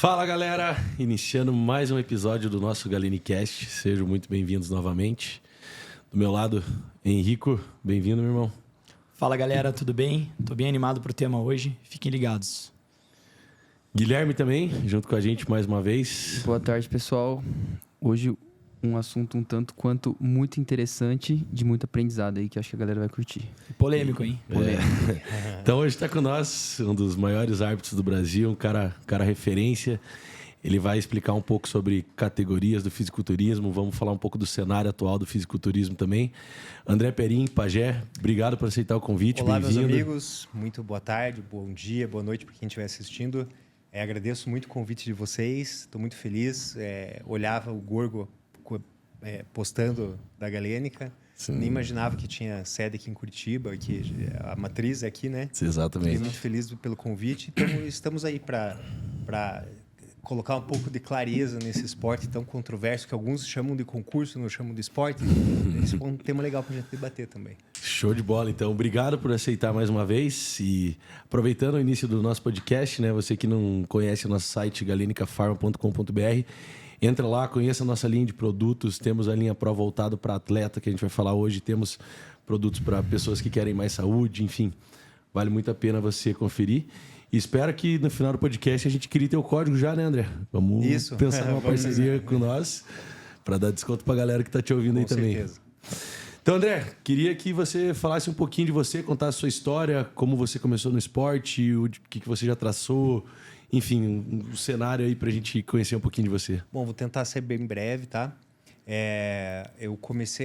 Fala, galera! Iniciando mais um episódio do nosso GaleniCast. Sejam muito bem-vindos novamente. Do meu lado, Henrico. Bem-vindo, meu irmão. Fala, galera. Tudo bem? Tô bem animado pro tema hoje. Fiquem ligados. Guilherme também, junto com a gente mais uma vez. Boa tarde, pessoal. Hoje um assunto um tanto quanto muito interessante, de muito aprendizado aí, que acho que a galera vai curtir. Polêmico, hein? Polêmico. Então hoje está com nós um dos maiores árbitros do Brasil, um cara referência. Ele vai explicar um pouco sobre categorias do fisiculturismo, vamos falar um pouco do cenário atual do fisiculturismo também. André Perim, Pajé, obrigado por aceitar o convite. Olá, meus bem-vindo. amigos. Muito boa tarde, bom dia, boa noite para quem estiver assistindo. Agradeço muito o convite de vocês, estou muito feliz. Olhava o Gorgo postando da Galênica. Sim. Nem imaginava que tinha sede aqui em Curitiba, que a matriz é aqui, né? Exatamente. Fiquei muito feliz pelo convite. Então, estamos aí para colocar um pouco de clareza nesse esporte tão controverso, que alguns chamam de concurso, não chamam de esporte. Esse é um tema legal para a gente debater também. Show de bola, então. Obrigado por aceitar mais uma vez. E aproveitando o início do nosso podcast, né? Você que não conhece o nosso site, galenicafarma.com.br, entra lá, conheça a nossa linha de produtos. Temos a linha Pro voltado para atleta, que a gente vai falar hoje. Temos produtos para pessoas que querem mais saúde, enfim. Vale muito a pena você conferir. E espero que no final do podcast a gente crie teu código já, né, André? Vamos pensar numa parceria com nós para dar desconto para a galera que está te ouvindo aí também. Com certeza. Então, André, queria que você falasse um pouquinho de você, contasse a sua história, como você começou no esporte, o que você já traçou, enfim, um cenário aí para a gente conhecer um pouquinho de você. Bom, vou tentar ser bem breve, tá?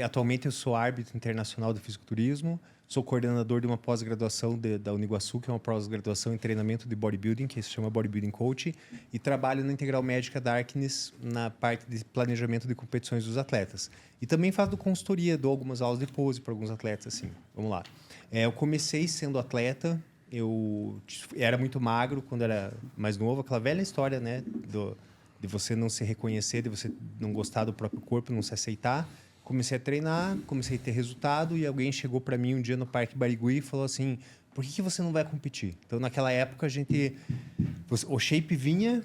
Atualmente eu sou árbitro internacional de fisiculturismo, sou coordenador de uma pós-graduação da Uniguaçu, que é uma pós-graduação em treinamento de bodybuilding, que se chama Bodybuilding Coach, e trabalho na Integral Médica da Arcnis na parte de planejamento de competições dos atletas. E também faço consultoria, dou algumas aulas de pose para alguns atletas, assim. Vamos lá. Eu comecei sendo atleta, eu era muito magro quando era mais novo, aquela velha história, né, de você não se reconhecer, de você não gostar do próprio corpo, não se aceitar. Comecei a treinar, comecei a ter resultado e alguém chegou para mim um dia no Parque Barigui e falou assim, por que você não vai competir? Então, naquela época, o shape vinha,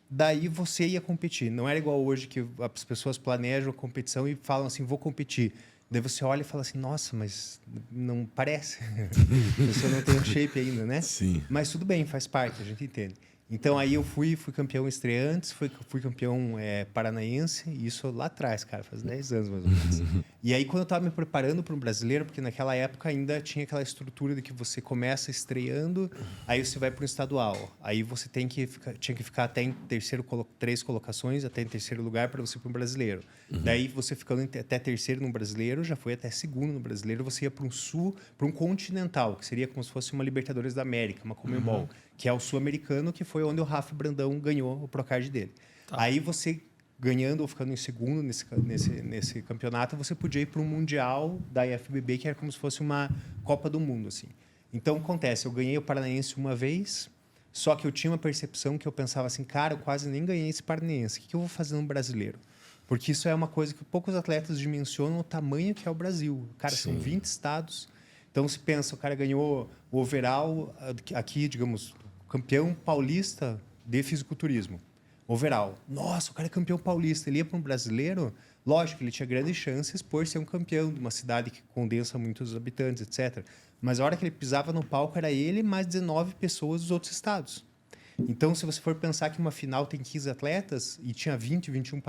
daí você ia competir. Não era igual hoje que as pessoas planejam a competição e falam assim, vou competir. Daí você olha e fala assim, nossa, mas não parece. A pessoa não tem um shape ainda, né? Sim. Mas tudo bem, faz parte, a gente entende. Então, aí eu fui campeão estreantes, fui campeão paranaense, e isso lá atrás, cara, faz 10 anos mais ou menos. E aí, quando eu estava me preparando para um brasileiro, porque naquela época ainda tinha aquela estrutura de que você começa estreando, aí você vai para um estadual. Aí você tinha que ficar até em três colocações, até em terceiro lugar para você ir para um brasileiro. Daí, você ficando até terceiro no brasileiro, já foi até segundo no brasileiro, você ia para um continental, que seria como se fosse uma Libertadores da América, uma Conmebol, que é o sul-americano, que foi onde o Rafa Brandão ganhou o Procard dele. Tá. Aí você, ganhando ou ficando em segundo nesse campeonato, você podia ir para um Mundial da IFBB, que era como se fosse uma Copa do Mundo, assim. Então, acontece, eu ganhei o Paranaense uma vez, só que eu tinha uma percepção que eu pensava assim, cara, eu quase nem ganhei esse Paranaense, o que eu vou fazer no brasileiro? Porque isso é uma coisa que poucos atletas dimensionam o tamanho que é o Brasil. Cara, Sim. são 20 estados. Então, se pensa, o cara ganhou o overall aqui, digamos, campeão paulista de fisiculturismo. Overall. Nossa, o cara é campeão paulista. Ele ia para um brasileiro, lógico, ele tinha grandes chances por ser um campeão de uma cidade que condensa muitos habitantes, etc. Mas a hora que ele pisava no palco, era ele mais 19 pessoas dos outros estados. Então, se você for pensar que uma final tem 15 atletas e tinha 20, 21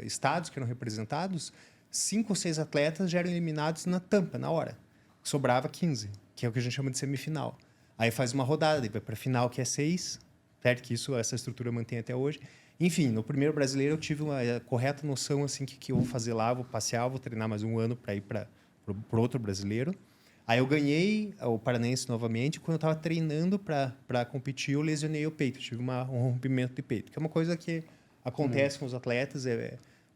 estados que eram representados, 5 ou 6 atletas já eram eliminados na tampa, na hora. Sobrava 15, que é o que a gente chama de semifinal. Aí faz uma rodada, vai para a final, que é 6, certo? Que essa estrutura mantém até hoje. Enfim, no primeiro brasileiro eu tive uma correta noção assim que eu vou fazer lá, vou passear, vou treinar mais um ano para ir para outro brasileiro. Aí eu ganhei o Paranaense novamente. Quando eu estava treinando para competir, eu lesionei o peito, tive um rompimento de peito, que é uma coisa que acontece com os atletas,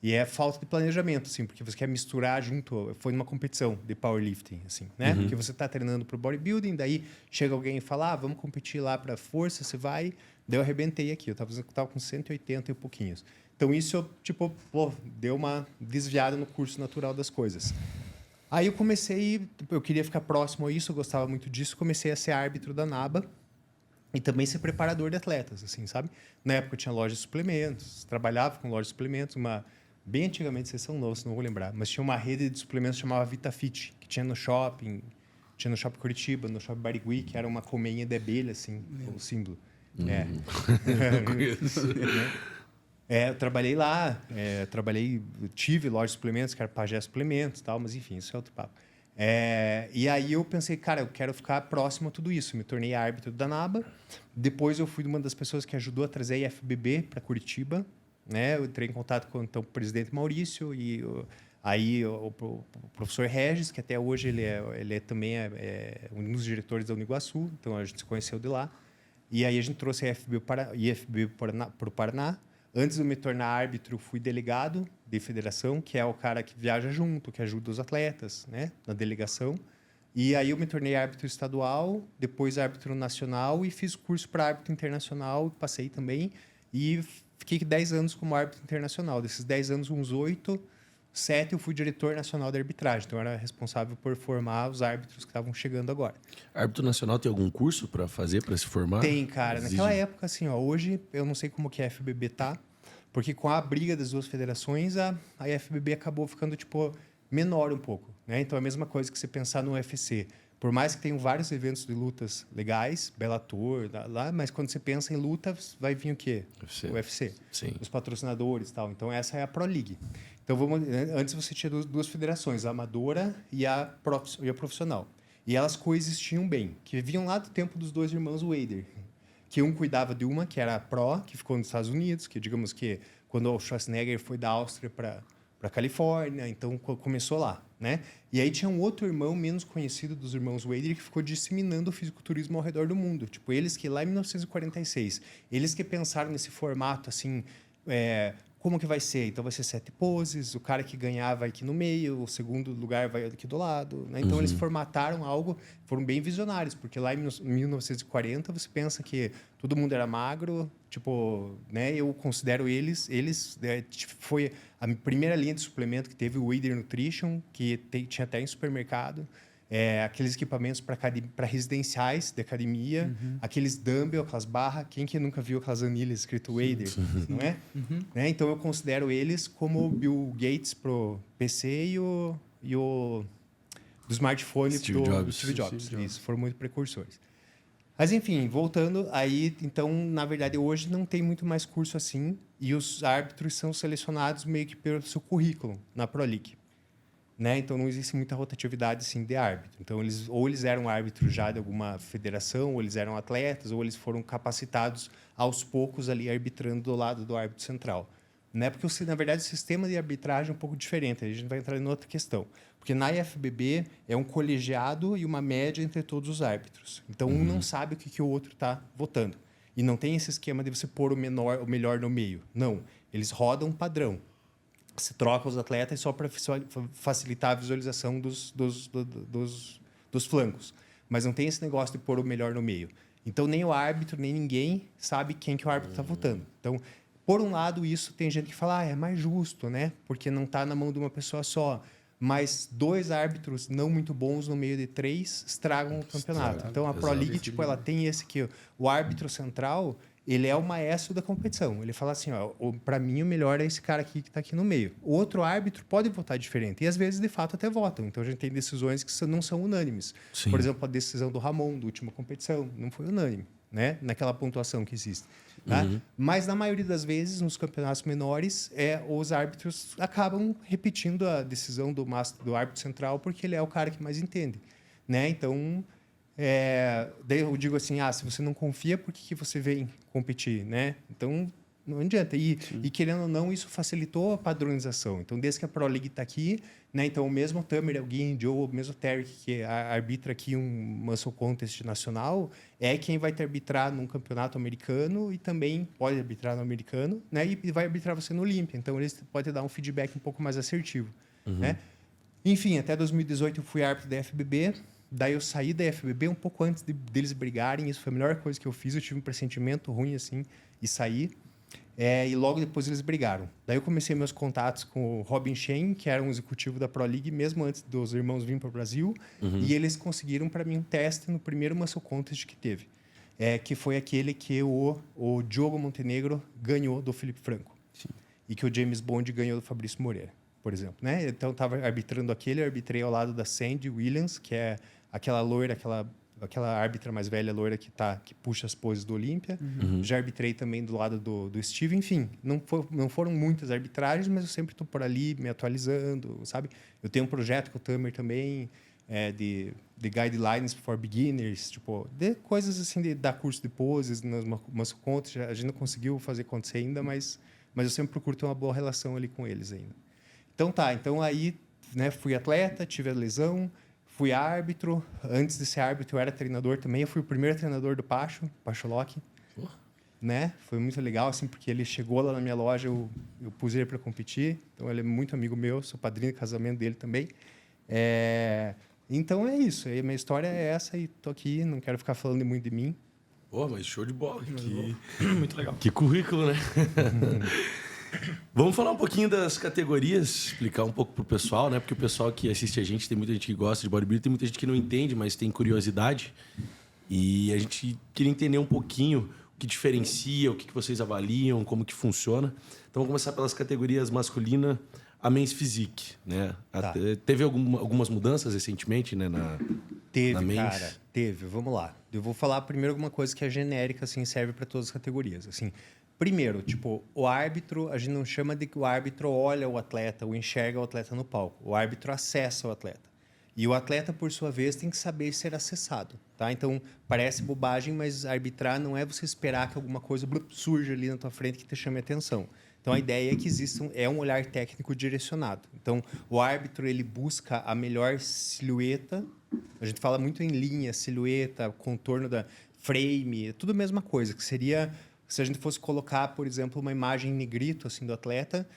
e é falta de planejamento, assim, porque você quer misturar junto. Foi numa competição de powerlifting, assim, né? Porque você está treinando para o bodybuilding, daí chega alguém e fala, vamos competir lá para força, você vai. Daí eu arrebentei aqui, eu estava com 180 e pouquinhos. Então isso, deu uma desviada no curso natural das coisas. Aí eu queria ficar próximo a isso, eu gostava muito disso, comecei a ser árbitro da NABA. e também ser preparador de atletas, assim, sabe? Na época eu tinha loja de suplementos, trabalhava com loja de suplementos, bem antigamente, vocês são novos, não vou lembrar, mas tinha uma rede de suplementos que chamava VitaFit, que tinha no shopping Curitiba, no shopping Barigui, que era uma colmeia de abelha, assim, o símbolo. Eu trabalhei lá, tive loja de suplementos, que era Pagé Suplementos e tal, mas enfim, isso é outro papo. E aí eu pensei, cara, eu quero ficar próximo a tudo isso. Me tornei árbitro da NABA. Depois eu fui uma das pessoas que ajudou a trazer a IFBB para Curitiba. Né? Eu entrei em contato com então, o presidente Maurício e aí o professor Regis, que até hoje ele também é um dos diretores da Uniguaçu, então a gente se conheceu de lá. E aí a gente trouxe a IFBB para o Paraná. Antes de eu me tornar árbitro, fui delegado de federação, que é o cara que viaja junto, que ajuda os atletas, né, na delegação. E aí eu me tornei árbitro estadual, depois árbitro nacional e fiz curso para árbitro internacional, passei também. E fiquei 10 anos como árbitro internacional. Desses 10 anos, uns 8, 7 eu fui diretor nacional de arbitragem. Então, eu era responsável por formar os árbitros que estavam chegando agora. Árbitro nacional tem algum curso para fazer, para se formar? Tem, cara. Naquela época, assim, hoje eu não sei como que a FBB tá, porque com a briga das duas federações, a FBB acabou ficando, tipo, menor um pouco. Né? Então, é a mesma coisa que você pensar no UFC. Por mais que tenham vários eventos de lutas legais, Bellator, lá, mas quando você pensa em luta, vai vir o quê? O UFC. Sim. Os patrocinadores e tal. Então, essa é a Pro League. Então, antes você tinha duas federações, a amadora e a profissional. E elas coexistiam bem, que vinham lá do tempo dos dois irmãos Wader, que um cuidava de uma, que era a Pro, que ficou nos Estados Unidos, que digamos que quando o Schwarzenegger foi da Áustria para Califórnia, então começou lá, né? E aí tinha um outro irmão menos conhecido dos irmãos Wader que ficou disseminando o fisiculturismo ao redor do mundo. Tipo, eles que lá em 1946, eles que pensaram nesse formato assim, como que vai ser? Então vai ser 7 poses, o cara que ganhar vai aqui no meio, o segundo lugar vai aqui do lado, né? Então eles formataram algo, foram bem visionários, porque lá em 1940 você pensa que todo mundo era magro, tipo, né? Eu considero eles foi a primeira linha de suplemento que teve o Wader Nutrition, que tinha até em supermercado. Aqueles equipamentos para residenciais de academia, aqueles dumbbell, aquelas barras. Quem que nunca viu aquelas anilhas escrito Wader, não é? Né? Então, eu considero eles como o Bill Gates pro PC e o do smartphone do Steve Jobs. Isso, foram muito precursores. Mas, enfim, voltando, aí, então, na verdade, hoje não tem muito mais curso assim e os árbitros são selecionados meio que pelo seu currículo na Pro League. Né? Então, não existe muita rotatividade assim, de árbitro. Então, eles eram árbitros já de alguma federação, ou eles eram atletas, ou eles foram capacitados aos poucos ali arbitrando do lado do árbitro central. Né? Porque, na verdade, o sistema de arbitragem é um pouco diferente. A gente vai entrar em outra questão. Porque na IFBB é um colegiado e uma média entre todos os árbitros. Então, um não sabe o que o outro está votando. E não tem esse esquema de você pôr o melhor no meio. Não. Eles rodam um padrão. Se troca os atletas só para facilitar a visualização dos flancos. Mas não tem esse negócio de pôr o melhor no meio. Então, nem o árbitro, nem ninguém sabe quem que o árbitro está votando. Então, por um lado, isso tem gente que fala, é mais justo, né? Porque não está na mão de uma pessoa só. Mas 2 árbitros não muito bons no meio de 3 estragam o campeonato. Então, a Pro League, tipo, ela tem esse que o árbitro central, ele é o maestro da competição. Ele fala assim, para mim o melhor é esse cara aqui que está aqui no meio. O outro árbitro pode votar diferente. E às vezes, de fato, até votam. Então, a gente tem decisões que não são unânimes. Sim. Por exemplo, a decisão do Ramon, da última competição, não foi unânime, né? Naquela pontuação que existe. Tá? Mas, na maioria das vezes, nos campeonatos menores, os árbitros acabam repetindo a decisão do árbitro central porque ele é o cara que mais entende. Né? Então... daí eu digo assim, se você não confia, por que você vem competir, né? Então, não adianta. E querendo ou não, isso facilitou a padronização. Então, desde que a Pro League está aqui, né? Então, o mesmo Tamer Elgin, Joe, o mesmo Terry, que arbitra aqui um Muscle Contest nacional, é quem vai te arbitrar num campeonato americano e também pode arbitrar no americano, né? E vai arbitrar você no Olímpia. Então, eles podem dar um feedback um pouco mais assertivo, né? Enfim, até 2018 eu fui árbitro da FBB. Daí eu saí da FBB um pouco antes deles brigarem. Isso foi a melhor coisa que eu fiz. Eu tive um pressentimento ruim assim e saí. E logo depois eles brigaram. Daí eu comecei meus contatos com o Robin Shen, que era um executivo da Pro League, mesmo antes dos irmãos virem para o Brasil. E eles conseguiram para mim um teste no primeiro Muscle Contest que teve. que foi aquele que o Diogo Montenegro ganhou do Felipe Franco. Sim. E que o James Bond ganhou do Fabrício Moreira, por exemplo, né? Então, eu estava arbitrando aquele, eu arbitrei ao lado da Sandy Williams, que é aquela loira, aquela árbitra mais velha loira que puxa as poses do Olímpia. Já arbitrei também do lado do Steve. Enfim, não foram muitas arbitragens, mas eu sempre estou por ali me atualizando, sabe? Eu tenho um projeto com o Tamer também, de guidelines for beginners, tipo, de coisas assim, de dar curso de poses, umas contas. A gente não conseguiu fazer acontecer ainda, mas eu sempre procuro ter uma boa relação ali com eles ainda. Então aí, né, fui atleta, tive a lesão, fui árbitro. Antes de ser árbitro, eu era treinador também. Eu fui o primeiro treinador do Pacho Locke. Né? Foi muito legal, assim, porque ele chegou lá na minha loja, eu pus ele para competir. Então, ele é muito amigo meu, sou padrinho de casamento dele também. Então, é isso. A minha história é essa e tô aqui. Não quero ficar falando muito de mim. Pô, mas show de bola. Muito legal. Que currículo, né? Vamos falar um pouquinho das categorias, explicar um pouco pro pessoal, né? Porque o pessoal que assiste a gente, tem muita gente que gosta de bodybuilding, tem muita gente que não entende, mas tem curiosidade. E a gente queria entender um pouquinho o que diferencia, o que vocês avaliam, como que funciona. Então, vamos começar pelas categorias masculina, a Men's Physique, né? Tá. Teve algumas mudanças recentemente, né? Teve, cara. Teve. Vamos lá. Eu vou falar primeiro alguma coisa que é genérica, assim, serve para todas as categorias. Assim, primeiro, tipo, o árbitro, a gente não chama de que o árbitro olha o atleta ou enxerga o atleta no palco. O árbitro acessa o atleta. E o atleta, por sua vez, tem que saber ser acessado, tá? Então, parece bobagem, mas arbitrar não é você esperar que alguma coisa surja ali na tua frente que te chame a atenção. Então, a ideia é que é um olhar técnico direcionado. Então, o árbitro, ele busca a melhor silhueta. A gente fala muito em linha, silhueta, contorno da frame, tudo a mesma coisa, que seria... Se a gente fosse colocar, por exemplo, uma imagem em negrito assim, do atleta,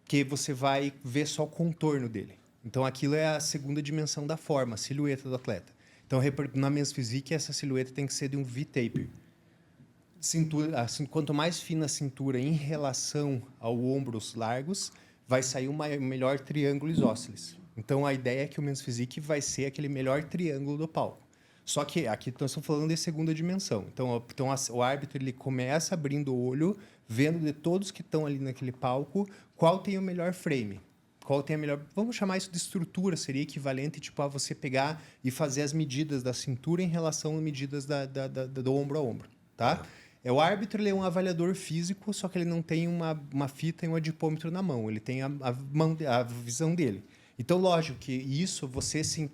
que você vai ver só o contorno dele. Então, aquilo é a segunda dimensão da forma, a silhueta do atleta. Então, na Men's Physique, essa silhueta tem que ser de um V-taper. Quanto mais fina a cintura em relação ao ombros largos, vai sair um melhor triângulo isósceles. Então, a ideia é que o Men's Physique vai ser aquele melhor triângulo do palco. Só que aqui nós estamos falando de segunda dimensão. Então o árbitro ele começa abrindo o olho, vendo de todos que estão ali naquele palco, qual tem o melhor frame, qual tem a melhor... Vamos chamar isso de estrutura, seria equivalente tipo, a você pegar e fazer as medidas da cintura em relação às medidas do ombro a ombro. Tá? O árbitro ele é um avaliador físico, só que ele não tem uma fita e um adipômetro na mão, ele tem a visão dele. Então, lógico que isso, você se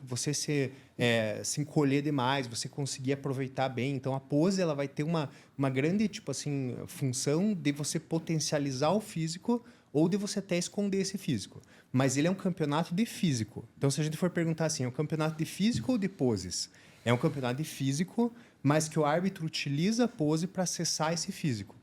encolher demais, você conseguir aproveitar bem. Então, a pose ela vai ter uma grande tipo assim, função de você potencializar o físico ou de você até esconder esse físico. Mas ele é um campeonato de físico. Então, se a gente for perguntar assim, é um campeonato de físico ou de poses? É um campeonato de físico, mas que o árbitro utiliza a pose para acessar esse físico.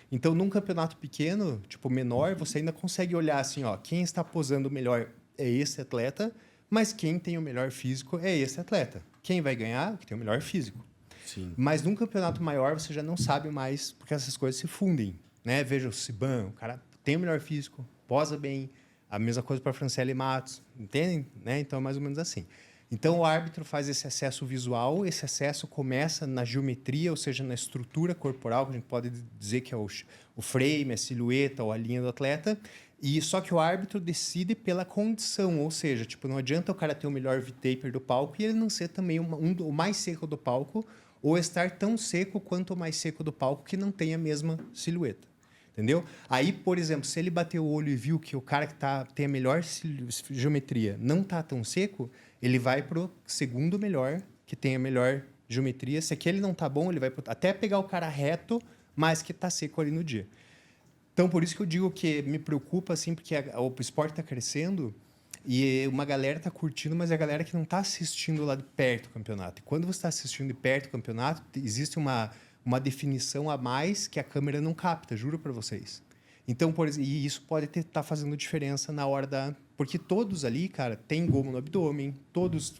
Então, num campeonato pequeno, tipo menor, você ainda consegue olhar assim, ó, quem está posando melhor é esse atleta, mas quem tem o melhor físico é esse atleta. Quem vai ganhar? O que tem o melhor físico. Sim. Mas num campeonato maior, você já não sabe mais, porque essas coisas se fundem. Né? Veja o Siban, o cara tem o melhor físico, posa bem. A mesma coisa para a Franciele Matos, entendem? Né? Então, é mais ou menos assim. Então, o árbitro faz esse acesso visual, esse acesso começa na geometria, ou seja, na estrutura corporal, que a gente pode dizer que é o frame, a silhueta ou a linha do atleta. E só que o árbitro decide pela condição, ou seja, tipo, não adianta o cara ter o melhor V-taper do palco e ele não ser também o mais seco do palco ou estar tão seco quanto o mais seco do palco que não tem a mesma silhueta. Entendeu? Aí, por exemplo, se ele bater o olho e viu que o cara que tem a melhor geometria não está tão seco, ele vai para o segundo melhor, que tem a melhor geometria. Se aquele não está bom, ele vai até pegar o cara reto, mas que está seco ali no dia. Então, por isso que eu digo que me preocupa, assim, porque o esporte está crescendo e uma galera está curtindo, mas é a galera que não está assistindo lá de perto o campeonato. E quando você está assistindo de perto o campeonato, existe uma definição a mais que a câmera não capta, juro para vocês. Então, e isso pode estar fazendo diferença na hora da... Porque todos ali, cara, tem gomo no abdômen, todos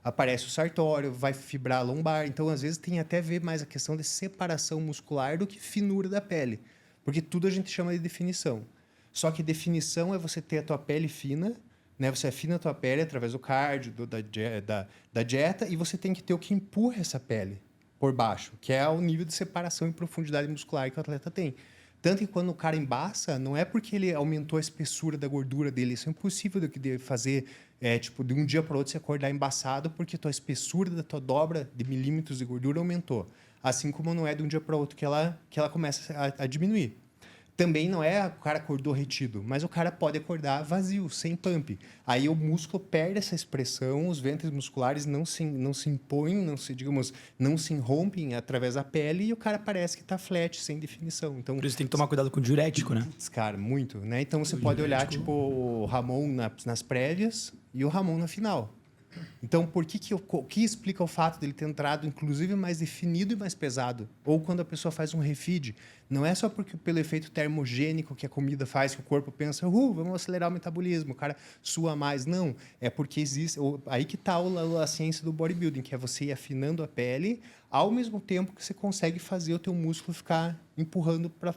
aparece o sartório, vai fibrar a lombar. Então, às vezes, tem até a ver mais a questão de separação muscular do que finura da pele. Porque tudo a gente chama de definição. Só que definição é você ter a tua pele fina, né? Você afina a tua pele através do cardio, da dieta, e você tem que ter o que empurra essa pele. por baixo, que é o nível de separação e profundidade muscular que o atleta tem. Tanto que quando o cara embaça, não é porque ele aumentou a espessura da gordura dele. Isso é impossível de fazer, tipo, de um dia para o outro você acordar embaçado porque a espessura da tua dobra de milímetros de gordura aumentou. Assim como não é de um dia para o outro que ela começa a diminuir. Também não é o cara acordou retido, mas o cara pode acordar vazio, sem pump. Aí o músculo perde essa expressão, os ventres musculares não se impõem, não se rompem através da pele e o cara parece que está flat, sem definição. Então, Por isso tem que tomar cuidado com o diurético, né? cara, muito, né? Então você pode olhar tipo o Ramon nas prévias e o Ramon na final. Então, o que explica o fato dele ter entrado, inclusive, mais definido e mais pesado? Ou quando a pessoa faz um refeed, não é só pelo efeito termogênico que a comida faz, que o corpo pensa, vamos acelerar o metabolismo, o cara sua mais. Não, é porque existe... Aí que está a ciência do bodybuilding, que é você ir afinando a pele, ao mesmo tempo que você consegue fazer o teu músculo ficar empurrando para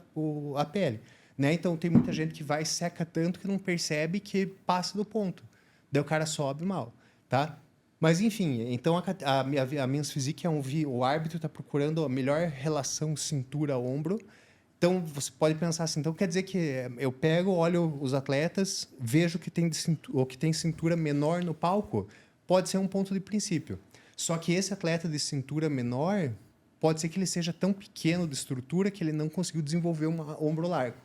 a pele. Né? Então, tem muita gente que vai e seca tanto que não percebe que passa do ponto. Daí o cara sobe mal. Tá? Mas, enfim, então a Men's Physique o árbitro está procurando a melhor relação cintura-ombro. Então, você pode pensar assim, então quer dizer que eu olho os atletas, vejo que tem cintura menor no palco? Pode ser um ponto de princípio. Só que esse atleta de cintura menor, pode ser que ele seja tão pequeno de estrutura que ele não conseguiu desenvolver um ombro largo.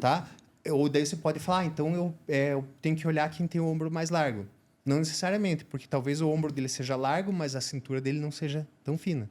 Tá? Ou daí você pode falar, então eu tenho que olhar quem tem o ombro mais largo. Não necessariamente, porque talvez o ombro dele seja largo, mas a cintura dele não seja tão fina.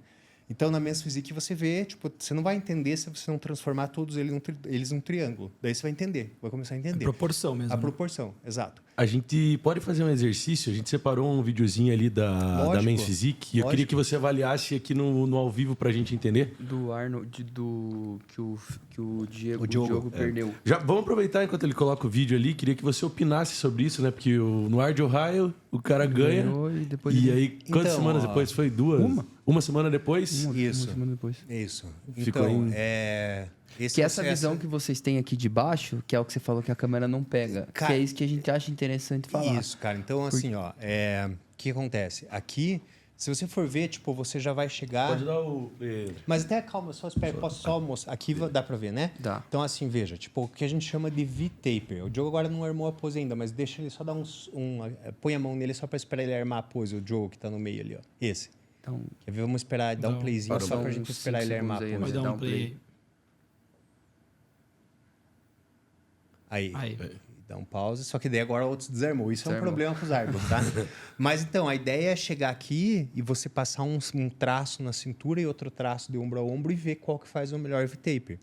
Então, na Men's Physique, você vê, tipo, você não vai entender se você não transformar todos eles num triângulo. Daí você vai entender, vai começar a entender. A proporção mesmo. A proporção, exato. A gente pode fazer um exercício, a gente separou um videozinho ali da Men's Physique, e eu queria que você avaliasse aqui no ao vivo pra gente entender. Do Arnold, que o Diogo perdeu. Já vamos aproveitar enquanto ele coloca o vídeo ali, queria que você opinasse sobre isso, né? Porque no Ar de Ohio, o cara ganha. E depois aí, quantas semanas depois? Foi duas? Uma semana depois? Uma semana depois. Isso. Ficou então, essa visão que vocês têm aqui de baixo, que é o que você falou que a câmera não pega, cara, que é isso que a gente acha interessante falar. Isso, cara. Então, assim, o que acontece? Aqui, se você for ver, tipo, você já vai chegar... Pode dar o... Mas até, calma, só espera, posso só mostrar? Aqui dá pra ver, né? Dá. Então, assim, veja, tipo, o que a gente chama de V-taper. O Diogo agora não armou a pose ainda, mas deixa ele só dar põe a mão nele só pra esperar ele armar a pose, o Diogo que tá no meio ali, ó. Esse. Então, Quer ver? Vamos esperar, dar um playzinho só pra gente esperar ele armar a pose. Vai dar um play. Aí. Dá um pause, só que daí agora outros desarmou. Isso é um problema com os árbitros, tá? Mas então, a ideia é chegar aqui e você passar um traço na cintura e outro traço de ombro a ombro e ver qual que faz o melhor V-taper.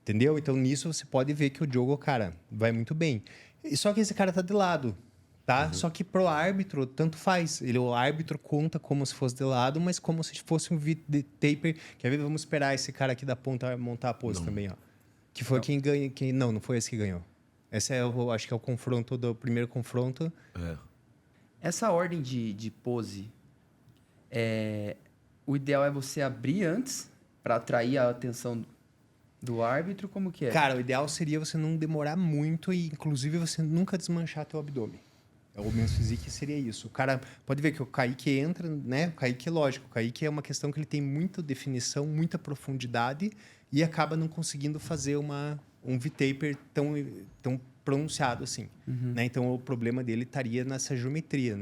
Entendeu? Então, nisso você pode ver que o Diogo, cara, vai muito bem. Só que esse cara tá de lado, tá? Só que pro árbitro, tanto faz. O árbitro conta como se fosse de lado, mas como se fosse um V-taper. Quer ver? Vamos esperar esse cara aqui da ponta montar a pose também, ó. Que foi quem ganha... Não foi esse que ganhou. Esse acho que é o confronto do primeiro confronto. essa ordem de pose, o ideal é você abrir antes para atrair a atenção do árbitro, como que é? Cara, o ideal seria você não demorar muito e, inclusive, você nunca desmanchar teu abdômen. O Men's Physique seria isso. O cara pode ver que o Kaique entra, né? O Kaique, lógico, o Kaique é uma questão que ele tem muita definição, muita profundidade e acaba não conseguindo fazer um V-taper tão pronunciado assim. Né? Então, o problema dele estaria nessa geometria,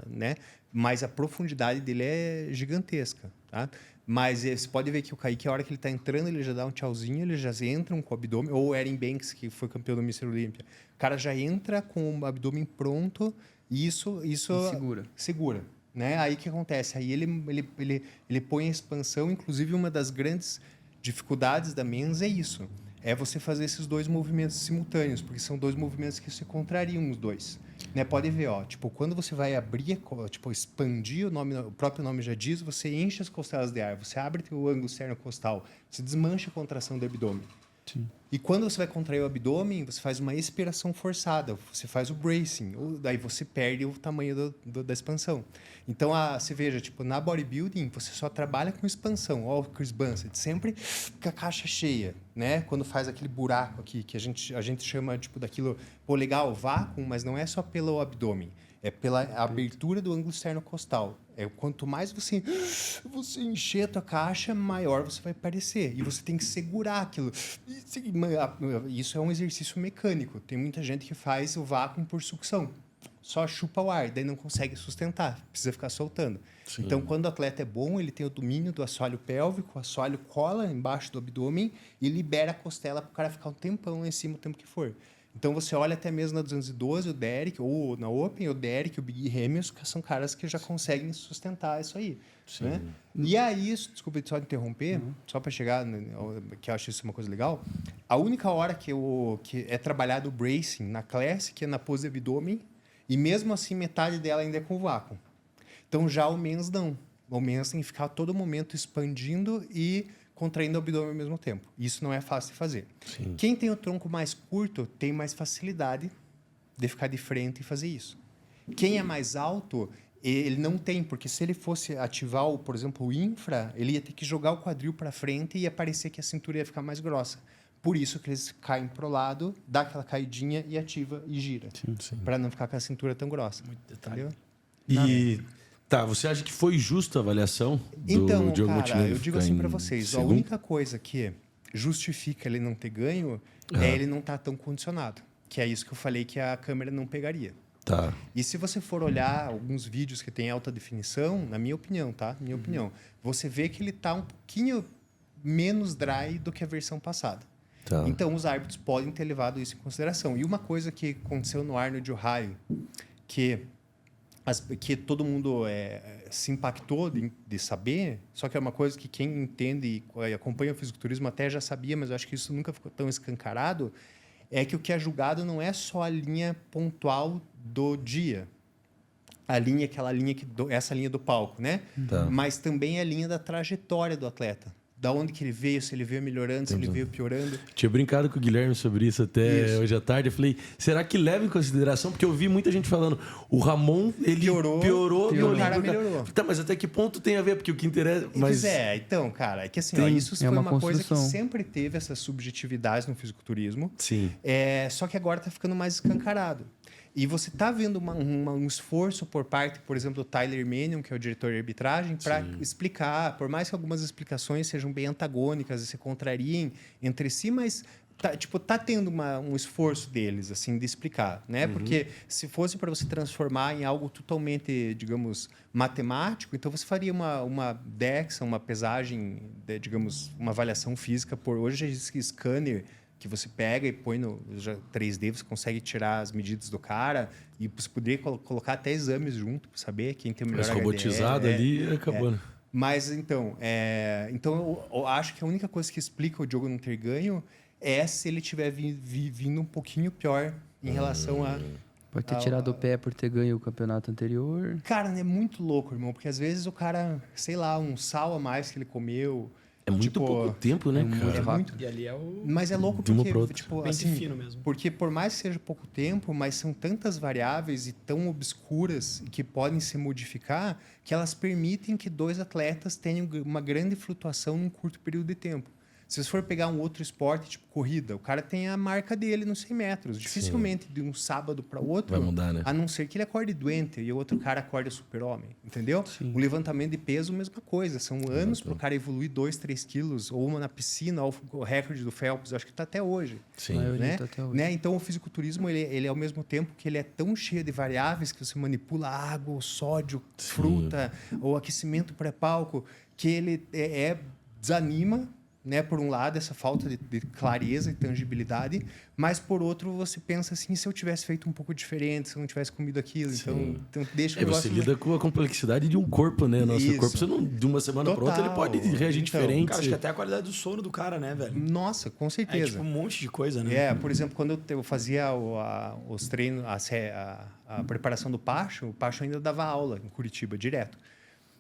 né? Mas a profundidade dele é gigantesca, tá? Mas você pode ver que o Kaique, a hora que ele está entrando, ele já dá um tchauzinho, ele já entra com o abdômen. Ou o Erin Banks, que foi campeão do Mr. Olympia. O cara já entra com o abdômen pronto e isso segura. Né? Aí o que acontece? Aí ele põe a expansão. Inclusive, uma das grandes dificuldades da Men's é isso. É você fazer esses dois movimentos simultâneos, porque são dois movimentos que se contrariam os dois. Né? Pode ver, ó, tipo, quando você vai abrir, tipo, expandir, o próprio nome já diz, você enche as costelas de ar, você abre o ângulo externo-costal, você desmancha a contração do abdômen. Sim. E quando você vai contrair o abdômen, você faz uma expiração forçada, você faz o bracing, daí você perde o tamanho da expansão. Então, você veja, tipo, na bodybuilding, você só trabalha com expansão. Ó, o Chris Bansett, sempre com a caixa cheia, né? Quando faz aquele buraco aqui, que a gente chama, tipo, daquilo, legal, vácuo, mas não é só pelo abdômen. É pela abertura do ângulo externo costal. Quanto mais você encher a tua caixa, maior você vai parecer. E você tem que segurar aquilo. Isso é um exercício mecânico. Tem muita gente que faz o vácuo por sucção. Só chupa o ar, daí não consegue sustentar. Precisa ficar soltando. Sim. Então, quando o atleta é bom, ele tem o domínio do assoalho pélvico, o assoalho cola embaixo do abdômen e libera a costela para o cara ficar um tempão lá em cima, o tempo que for. Então, você olha até mesmo na 212, o Derek, ou na Open, o Derek, o Big Ramius, que são caras que já conseguem sustentar isso aí. Né? E aí, desculpa só interromper, só para chegar, que eu acho isso uma coisa legal, a única hora que é trabalhado o bracing na Classic é na pose abdômen, e mesmo assim metade dela ainda é com vácuo. Então, já o mens não. O mens tem que ficar a todo momento expandindo e contraindo o abdômen ao mesmo tempo. Isso não é fácil de fazer. Sim. Quem tem o tronco mais curto tem mais facilidade de ficar de frente e fazer isso. Quem é mais alto, ele não tem, porque se ele fosse ativar, por exemplo, o infra, ele ia ter que jogar o quadril para frente e ia parecer que a cintura ia ficar mais grossa. Por isso que eles caem pro lado, dá aquela caidinha e ativa e gira. Para não ficar com a cintura tão grossa. Muito detalhe. Entendeu? E tá, você acha que foi justa a avaliação do Então, Diogo cara, Montenegro eu digo ficar assim em para vocês, a segundo? única coisa que justifica ele não ter ganho é ele não estar tão condicionado. Que é isso que eu falei que a câmera não pegaria. Tá. E se você for olhar alguns vídeos que tem alta definição, na minha opinião, tá? Minha opinião, você vê que ele tá um pouquinho menos dry do que a versão passada. Tá. Então, os árbitros podem ter levado isso em consideração. E uma coisa que aconteceu no Arnold Ohio, que todo mundo se impactou de saber, só que é uma coisa que quem entende e acompanha o fisiculturismo até já sabia, mas eu acho que isso nunca ficou tão escancarado, é que o que é julgado não é só a linha pontual do dia, aquela linha essa linha do palco, né? Tá. Mas também a linha da trajetória do atleta. Da onde que ele veio, se ele veio melhorando, se ele veio piorando. Tinha brincado com o Guilherme sobre isso até hoje à tarde. Eu falei, será que leva em consideração? Porque eu vi muita gente falando, o Ramon, ele piorou e o cara melhorou. Tá, mas até que ponto tem a ver? Porque o que interessa... Mas... Então, cara, é que assim, ó, isso foi uma coisa que sempre teve essas subjetividades no fisiculturismo. Sim. Só que agora tá ficando mais escancarado. E você está vendo um esforço por parte, por exemplo, do Tyler Manion, que é o diretor de arbitragem, para explicar, por mais que algumas explicações sejam bem antagônicas e se contrariem entre si, mas tá tendo um esforço deles assim de explicar, né? Porque se fosse para você transformar em algo totalmente, digamos, matemático, então você faria uma DEXA, uma pesagem, digamos, uma avaliação física por hoje já existe scanner que você pega e põe no 3D, você consegue tirar as medidas do cara e você poderia colocar até exames junto para saber quem tem o melhor HDL. Mas robotizado ali acabou, né? Mas então eu acho que a única coisa que explica o Diogo não ter ganho é se ele tiver vindo um pouquinho pior em relação a... Pode ter tirado o pé por ter ganho o campeonato anterior. Cara, é muito louco, irmão, porque às vezes o cara, sei lá, um sal a mais que ele comeu... É muito pouco tempo, né, cara? E ali é o... Mas é louco De uma porque, pra outra. tipo, Bem assim, fino mesmo. porque por mais que seja pouco tempo, mas são tantas variáveis e tão obscuras que podem se modificar que elas permitem que dois atletas tenham uma grande flutuação num curto período de tempo. Se você for pegar um outro esporte, tipo corrida, o cara tem a marca dele nos 100 metros. Dificilmente de um sábado para outro, vai mudar, né? a não ser que ele acorde doente e o outro cara acorde super-homem, entendeu? O levantamento de peso, mesma coisa. São anos para o cara evoluir 2, 3 quilos, ou uma na piscina, ou o recorde do Phelps, acho que está até hoje. Sim. Né? Tá até hoje. Né? Então, o fisiculturismo, ele ao mesmo tempo que ele é tão cheio de variáveis que você manipula água, sódio, fruta, ou aquecimento pré-palco, que ele desanima, né, por um lado, essa falta de clareza e tangibilidade, mas por outro, você pensa assim, se eu tivesse feito um pouco diferente, se eu não tivesse comido aquilo, então deixa que você lida com a complexidade de um corpo, né? Nosso corpo, você não, de uma semana para outra, ele pode reagir diferente. Cara, acho que até a qualidade do sono do cara, né, velho? Nossa, com certeza. É tipo um monte de coisa, né? Por exemplo, quando eu fazia os treinos, a preparação do Pacho, o Pacho ainda dava aula em Curitiba, direto.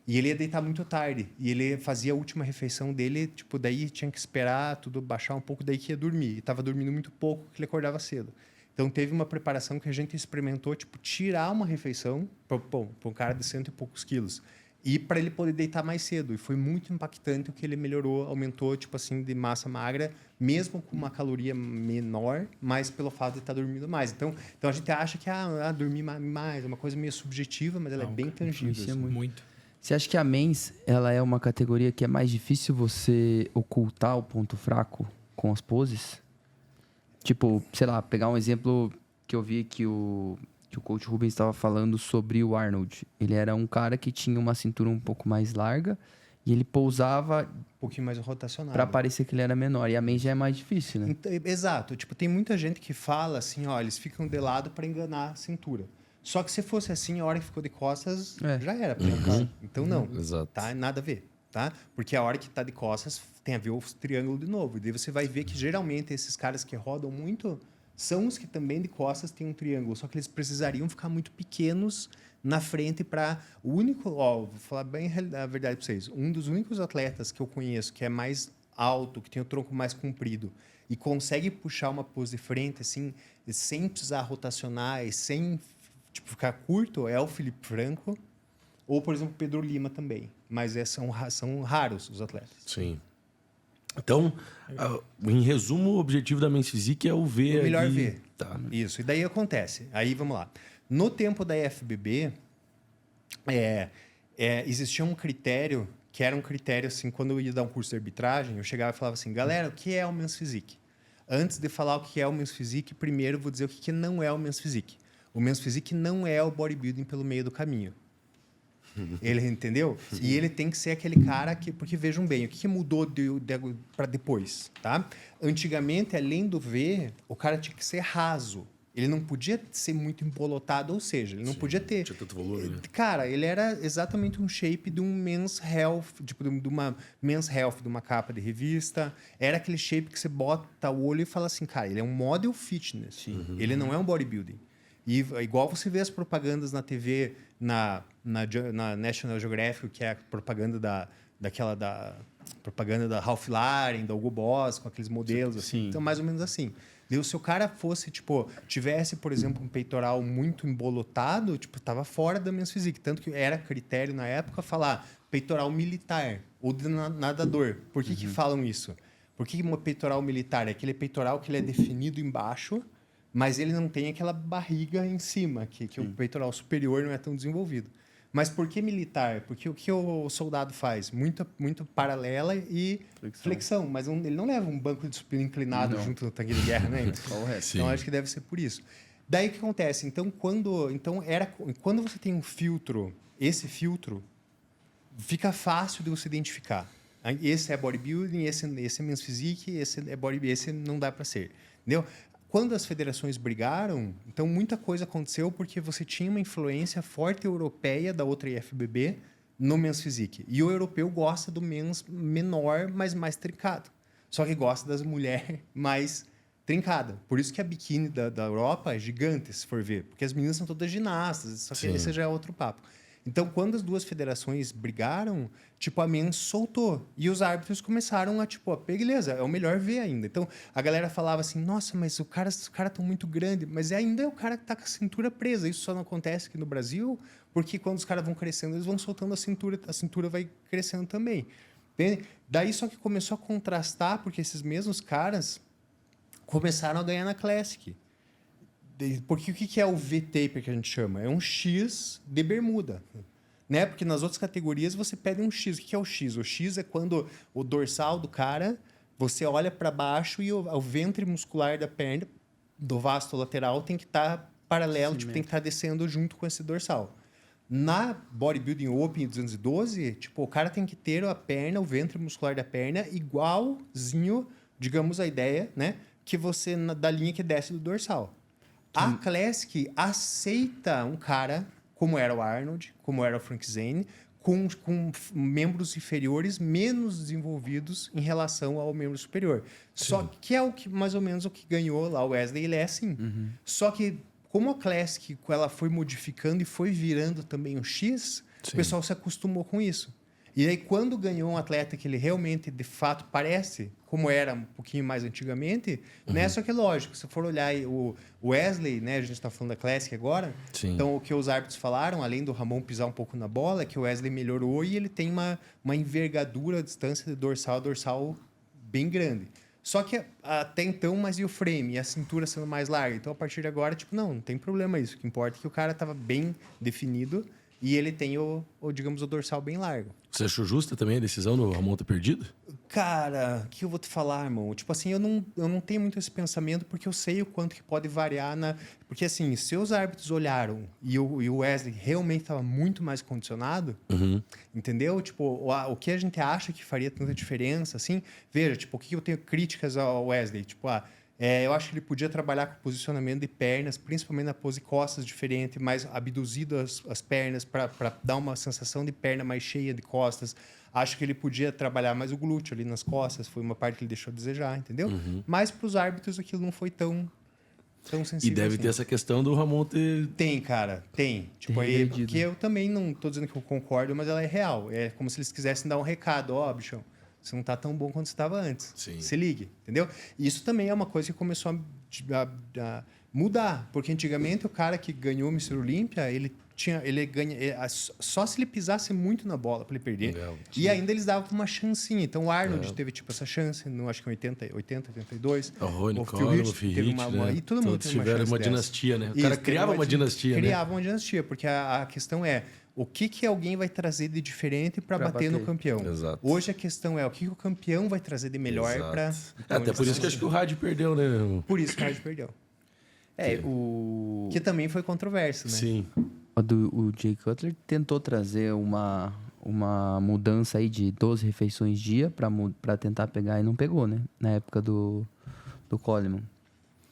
E ele ia deitar muito tarde. E ele fazia a última refeição dele, tipo, daí tinha que esperar tudo baixar um pouco, daí que ia dormir. E estava dormindo muito pouco, que ele acordava cedo. Então, teve uma preparação que a gente experimentou, tipo, tirar uma refeição para um cara de 100 e poucos quilos. E para ele poder deitar mais cedo. E foi muito impactante o que ele melhorou, aumentou, tipo assim, de massa magra, mesmo com uma caloria menor, mas pelo fato de estar dormindo mais. Então a gente acha que dormir mais é uma coisa meio subjetiva, mas ela é bem tangível. Isso é muito. Você acha que a Men's, ela é uma categoria que é mais difícil você ocultar o ponto fraco com as poses? Tipo, sei lá, pegar um exemplo que eu vi que o coach Rubens estava falando sobre o Arnold. Ele era um cara que tinha uma cintura um pouco mais larga e ele pousava Um pouquinho mais rotacionado. para parecer que ele era menor. E a Men's já é mais difícil, né? Exato. Tipo, tem muita gente que fala assim, ó, eles ficam de lado para enganar a cintura. Só que se fosse assim, a hora que ficou de costas, já era. Então, não. Exato. Tá? Nada a ver. Tá? Porque a hora que tá de costas, tem a ver o triângulo de novo. E daí você vai ver que, geralmente, esses caras que rodam muito são os que também de costas têm um triângulo. Só que eles precisariam ficar muito pequenos na frente para... O único... Ó, vou falar bem a verdade para vocês. Um dos únicos atletas que eu conheço que é mais alto, que tem o tronco mais comprido e consegue puxar uma pose de frente, assim, sem precisar rotacionar e sem... Tipo, ficar curto é o Felipe Franco ou, por exemplo, Pedro Lima também. Mas são raros os atletas. Sim. Então, em resumo, o objetivo da Men's Physique é o V. O melhor ali. V. Tá. Isso. E daí acontece. Aí, vamos lá. No tempo da IFBB, existia um critério, que era um critério, assim, quando eu ia dar um curso de arbitragem, eu chegava e falava assim, galera, o que é o Men's Physique? Antes de falar o que é o Men's Physique, primeiro eu vou dizer o que não é o Men's Physique. O Men's Physique não é o bodybuilding pelo meio do caminho. Ele entendeu? E ele tem que ser aquele cara que... Porque vejam bem, o que mudou para depois, tá? Antigamente, além do V, o cara tinha que ser raso. Ele não podia ser muito embolotado, ou seja, ele não podia ter... Tinha tanto volume, né? Cara, ele era exatamente um shape de um Men's Health, tipo, de uma Men's Health, de uma capa de revista. Era aquele shape que você bota o olho e fala assim, cara, ele é um model fitness. Ele não é um bodybuilding. E igual você vê as propagandas na TV, na National Geographic, que é a propaganda da propaganda da Ralph Lauren, da Hugo Boss, com aqueles modelos, assim. Então, mais ou menos assim. E se o cara fosse, tipo, tivesse, por exemplo, um peitoral muito embolotado, tipo, tava fora da Men's Physique. Tanto que era critério na época falar peitoral militar ou de nadador. Por que que falam isso? Porque uma peitoral militar é aquele peitoral que ele é definido embaixo, mas ele não tem aquela barriga em cima, que o peitoral superior não é tão desenvolvido. Mas por que militar? Porque o que o soldado faz? Muito paralela e flexão. Mas ele não leva um banco de supino inclinado junto no tanque de guerra, né? Então, acho que deve ser por isso. Daí, o que acontece? Então, quando você tem um filtro, esse filtro, fica fácil de você identificar. Esse é bodybuilding, esse é Men's Physique, esse é bodybuilding, esse não dá para ser. Entendeu? Quando as federações brigaram, então muita coisa aconteceu porque você tinha uma influência forte europeia da outra IFBB no Men's Physique. E o europeu gosta do Men's menor, mas mais trincado. Só que gosta das mulheres mais trincadas. Por isso que a biquíni da Europa é gigante, se for ver. Porque as meninas são todas ginastas, só que esse já é outro papo. Então, quando as duas federações brigaram, tipo, a Men's soltou. E os árbitros começaram a, tipo, beleza, é o melhor ver ainda. Então, a galera falava assim, nossa, mas os caras estão muito grandes. Mas ainda é o cara que tá com a cintura presa. Isso só não acontece aqui no Brasil, porque quando os caras vão crescendo, eles vão soltando a cintura vai crescendo também. Entende? Daí, só que começou a contrastar, porque esses mesmos caras começaram a ganhar na Classic. Porque o que é o V-taper que a gente chama? É um X de bermuda. Né? Porque nas outras categorias você pede um X. O que é o X? O X é quando o dorsal do cara, você olha para baixo e o ventre muscular da perna, do vasto lateral, tem que estar paralelo, tipo, tem que estar descendo junto com esse dorsal. Na Bodybuilding Open 212, tipo, o cara tem que ter a perna, o ventre muscular da perna, igualzinho, digamos, a ideia, né? Que você, da linha que desce do dorsal. A Classic aceita um cara, como era o Arnold, como era o Frank Zane, com membros inferiores menos desenvolvidos em relação ao membro superior. Só que é o que mais ou menos o que ganhou lá o Wesley, ele é assim. Só que como a Classic ela foi modificando e foi virando também o X, o pessoal se acostumou com isso. E aí, quando ganhou um atleta que ele realmente, de fato, parece como era um pouquinho mais antigamente, né? Só que, lógico, se for olhar o Wesley, né? A gente está falando da Classic agora. Sim. Então, o que os árbitros falaram, além do Ramon pisar um pouco na bola, é que o Wesley melhorou e ele tem uma envergadura, a distância de dorsal a dorsal bem grande. Só que até então, mas e o frame? E a cintura sendo mais larga? Então, a partir de agora, tipo, não tem problema isso. O que importa é que o cara estava bem definido E ele tem digamos, o dorsal bem largo. Você achou justa também a decisão do Ramon ter perdido? Cara, o que eu vou te falar, irmão? Tipo assim, eu não tenho muito esse pensamento porque eu sei o quanto que pode variar na... Porque assim, se os árbitros olharam e o Wesley realmente estava muito mais condicionado, entendeu? Tipo, o que a gente acha que faria tanta diferença, assim... Veja, tipo, o que eu tenho críticas ao Wesley? Tipo, eu acho que ele podia trabalhar com posicionamento de pernas, principalmente na pose costas diferente, mais abduzido as pernas para dar uma sensação de perna mais cheia de costas. Acho que ele podia trabalhar mais o glúteo ali nas costas, foi uma parte que ele deixou a desejar, entendeu? Mas para os árbitros aquilo não foi tão sensível. E deve assim. ter essa questão do Ramon ter... Tem, cara, tem. Tipo, aí, porque eu também não tô dizendo que eu concordo, mas ela é real. É como se eles quisessem dar um recado, bichão. Você não está tão bom quanto estava antes. Sim. Se ligue, entendeu? E isso também é uma coisa que começou a mudar. Porque antigamente o cara que ganhou o Mr. Olímpia, só se ele pisasse muito na bola para ele perder. Legal. E ainda eles davam uma chancinha. Então o Arnold teve tipo essa chance, não acho que em 80, 82. O Rony o Phil Coleman, Heath o Phil teve Heath, uma, né? e todo mundo Todos teve uma tiveram chance uma dessa. dinastia, né? O Isso, cara criava uma dinastia, né? Criava uma dinastia, porque a questão é o que alguém vai trazer de diferente para bater no campeão. Exato. Hoje a questão é o que o campeão vai trazer de melhor para... Até por isso que acho que o Rádio perdeu, né? Por isso que o Rádio perdeu. O Que também foi controverso, né? Sim. o Jay Cutler tentou trazer uma mudança aí de 12 refeições dia para tentar pegar e não pegou, né? Na época do Coleman.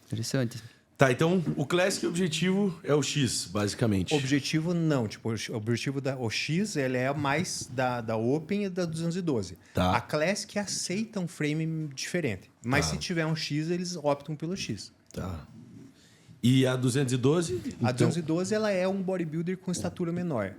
Interessante. Tá, então o Classic objetivo é o X, basicamente. Objetivo não, tipo, o objetivo o X, ele é mais da Open e da 212. Tá. A Classic aceita um frame diferente, mas se tiver um X, eles optam pelo X. Tá. E a 212? A 212 ela é um bodybuilder com estatura menor.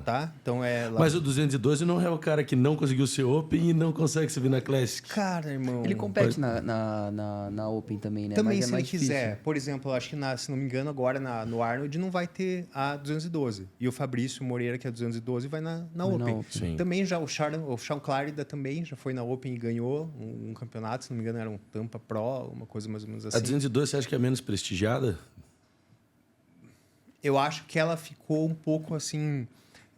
Tá? Então Mas o 212 não é o cara que não conseguiu ser Open e não consegue subir na Classic. Cara, irmão. Ele compete na Open também, né? Também, mas se é ele mais quiser. difícil. Por exemplo, acho que, se não me engano, agora no Arnold não vai ter a 212. E o Fabrício Moreira, que é a 212, vai na Open. Sim. Também já o Sean Clarida também já foi na Open e ganhou um campeonato. Se não me engano, era um Tampa Pro, uma coisa mais ou menos assim. A 212 você acha que é menos prestigiada? Eu acho que ela ficou um pouco assim...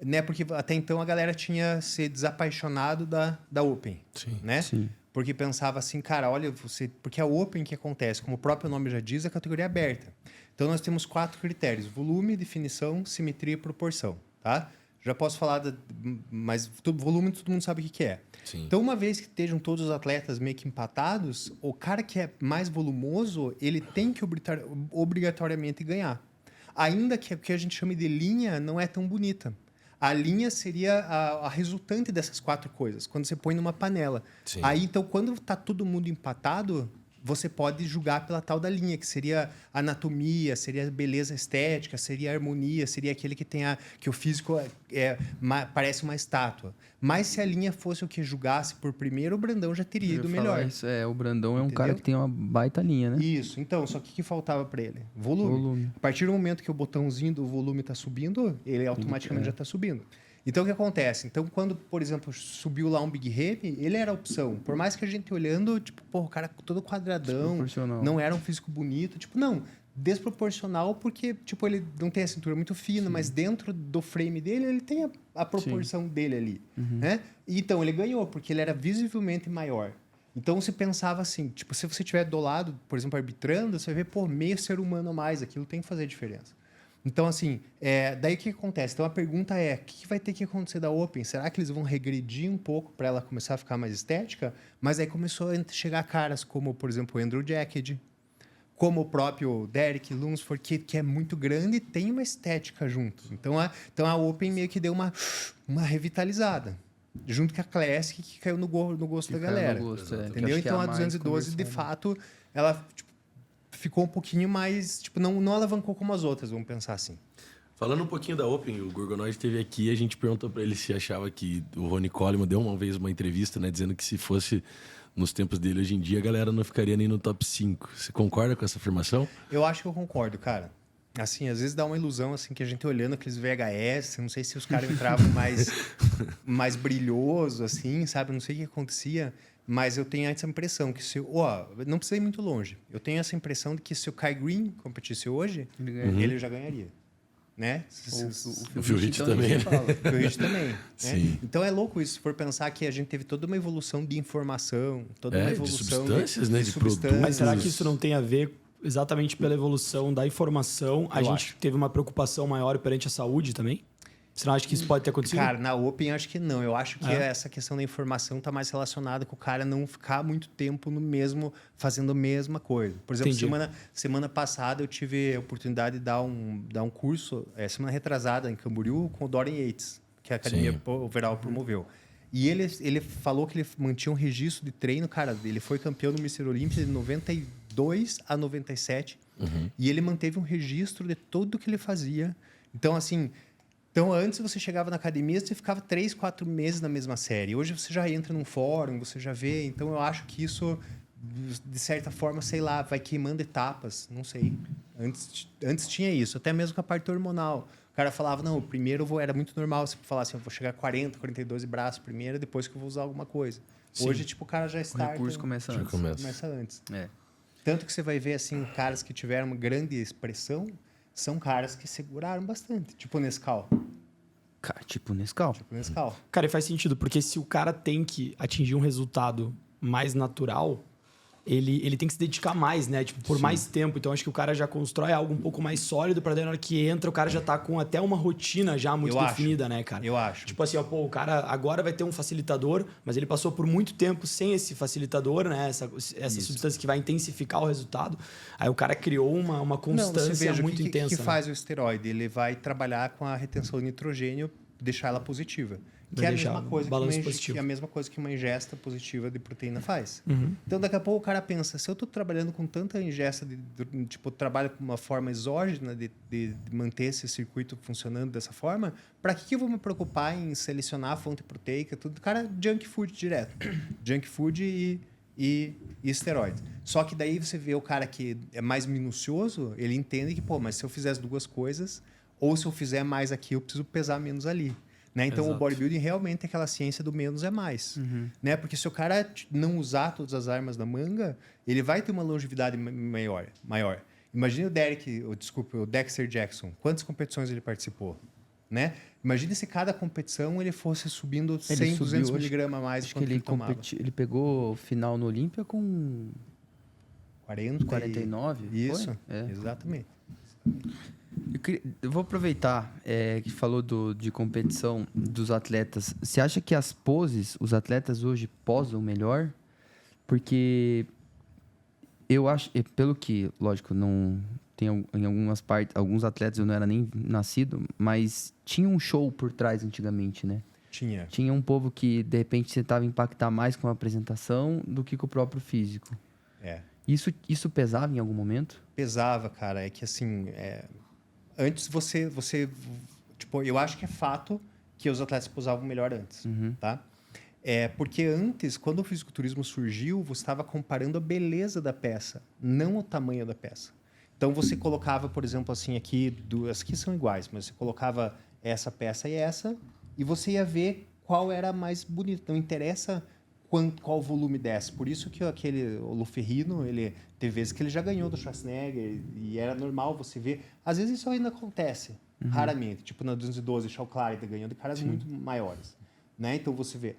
Né? Porque até então a galera tinha se desapaixonado da Open. Sim. Né? Sim. Porque pensava assim, cara, olha, porque a Open que acontece, como o próprio nome já diz, é a categoria aberta. Então nós temos 4 critérios: volume, definição, simetria e proporção, tá? Já posso falar, mas volume todo mundo sabe o que é. Sim. Então, uma vez que estejam todos os atletas meio que empatados, o cara que é mais volumoso, ele tem que obrigatoriamente ganhar. Ainda que o que a gente chama de linha não é tão bonita. A linha seria a resultante dessas 4 coisas, quando você põe numa panela. Sim. Aí, então, quando está todo mundo empatado, você pode julgar pela tal da linha, que seria anatomia, seria beleza estética, seria harmonia, seria aquele que tem que o físico parece uma estátua. Mas se a linha fosse o que julgasse por primeiro, o Brandão já teria ido melhor. Isso, o Brandão é um Entendeu? cara que tem uma baita linha, né? Isso, então, só que o que faltava para ele? Volume. A partir do momento que o botãozinho do volume está subindo, ele automaticamente já está subindo. Então, o que acontece? Então, quando, por exemplo, subiu lá um Big Ramy, ele era a opção. Por mais que a gente olhando, tipo, o cara todo quadradão, não era um físico bonito. Tipo, não, desproporcional porque, tipo, ele não tem a cintura muito fina, mas dentro do frame dele, ele tem a proporção dele ali, né? E, então, ele ganhou, porque ele era visivelmente maior. Então, se pensava assim, tipo, se você estiver do lado, por exemplo, arbitrando, você vai ver, pô, meio ser humano a mais, aquilo tem que fazer diferença. Então, assim, daí o que acontece? Então, a pergunta é, o que vai ter que acontecer da Open? Será que eles vão regredir um pouco para ela começar a ficar mais estética? Mas aí começou a chegar caras como, por exemplo, o Andrew Jacked, como o próprio Derek Lunsford, que é muito grande e tem uma estética junto. Então a Open meio que deu uma revitalizada. Junto com a Classic, que caiu no gosto da galera. Entendeu? Então a 212, de fato, ela... ficou um pouquinho mais... Tipo, não alavancou como as outras, vamos pensar assim. Falando um pouquinho da Open, o Gorgonoid esteve aqui e a gente perguntou para ele se achava que o Ronnie Coleman deu uma vez uma entrevista, né, dizendo que se fosse nos tempos dele hoje em dia, a galera não ficaria nem no top 5. Você concorda com essa afirmação? Eu acho que eu concordo, cara. Assim, às vezes dá uma ilusão, assim, que a gente olhando aqueles VHS, não sei se os caras entravam mais brilhoso, assim, sabe? Não sei o que acontecia... Mas eu tenho essa impressão que se... não precisa ir muito longe. Eu tenho essa impressão de que se o Kai Green competisse hoje, ele já ganharia. né? O Phil Heath então, também. nem se fala. O Rich também. Né? Sim. Então é louco isso, se for pensar que a gente teve toda uma evolução de informação, toda uma De evolução substâncias, né? De produtos. Mas será que isso não tem a ver exatamente pela evolução da informação? A Eu gente acho. teve uma preocupação maior perante a saúde também? Você não acha que isso pode ter acontecido? Cara, na Open acho que não. Eu acho que essa questão da informação está mais relacionada com o cara não ficar muito tempo no mesmo, fazendo a mesma coisa. Por exemplo, semana passada eu tive a oportunidade de dar um curso, semana retrasada, em Camboriú, com o Dorian Yates, que a Academia Overall promoveu. E ele falou que ele mantinha um registro de treino. Cara, ele foi campeão no Mr. Olímpia de 92 a 97. E ele manteve um registro de tudo que ele fazia. Então, assim... Então, antes você chegava na academia, você ficava 3, 4 meses na mesma série. Hoje você já entra num fórum, você já vê. Então, eu acho que isso, de certa forma, sei lá, vai queimando etapas. Não sei. Antes tinha isso, até mesmo com a parte hormonal. O cara falava, não, primeiro era muito normal você falar assim, eu vou chegar a 40, 42 de braço primeiro, depois que eu vou usar alguma coisa. Sim. Hoje, tipo, o cara já está... O recurso começa antes. Começa antes. É. Tanto que você vai ver, assim, caras que tiveram uma grande expressão... São caras que seguraram bastante. Tipo o Nescau. Tipo Nescau. Cara, e faz sentido, porque se o cara tem que atingir um resultado mais natural, ele tem que se dedicar mais, né? Tipo, por mais tempo. Então, acho que o cara já constrói algo um pouco mais sólido pra daí na hora que entra, o cara já tá com até uma rotina já muito definida, né, cara? Eu acho. Tipo assim, ó, pô, o cara agora vai ter um facilitador, mas ele passou por muito tempo sem esse facilitador, né? Essa substância que vai intensificar o resultado. Aí o cara criou uma constância muito intensa. O que faz o esteroide? Ele vai trabalhar com a retenção de nitrogênio, deixar ela positiva. Que é a mesma coisa que uma ingesta positiva de proteína faz. Então, daqui a pouco o cara pensa, se eu estou trabalhando com tanta ingesta, tipo, trabalho com uma forma exógena de manter esse circuito funcionando dessa forma, para que eu vou me preocupar em selecionar a fonte proteica, tudo? Cara, junk food direto. Junk food e esteroide. Só que daí você vê o cara que é mais minucioso, ele entende que, pô, mas se eu fizer as duas coisas, ou se eu fizer mais aqui, eu preciso pesar menos ali. Né? Então, Exato. O bodybuilding realmente é aquela ciência do menos é mais. Né? Porque se o cara não usar todas as armas da manga, ele vai ter uma longevidade maior. Imagina o Dexter Jackson. Quantas competições ele participou? Né? Imagina se cada competição ele fosse subindo 100, 200 miligramas a mais. Acho que ele pegou o final no Olímpia com 49. Isso, foi? Exatamente. Eu vou aproveitar que falou de competição dos atletas. Você acha que as poses, os atletas hoje posam melhor? Porque eu acho, pelo que, lógico, não tem em algumas partes, alguns atletas eu não era nem nascido, mas tinha um show por trás antigamente, né? Tinha um povo que de repente tentava impactar mais com a apresentação do que com o próprio físico. Isso pesava em algum momento? Pesava, cara. É que assim, antes você tipo, eu acho que é fato que os atletas posavam melhor antes, tá? Porque antes, quando o fisiculturismo surgiu, você estava comparando a beleza da peça, não o tamanho da peça. Então você colocava, por exemplo, assim, as aqui são iguais, mas você colocava essa peça e você ia ver qual era mais bonita. Não interessa qual volume desce. Por isso que o Luferrino, teve vezes que ele já ganhou do Schwarzenegger e era normal você ver. Às vezes isso ainda acontece, raramente. Tipo na 212, o Shaw Clarida ganhou de caras muito maiores. Né? Então você vê.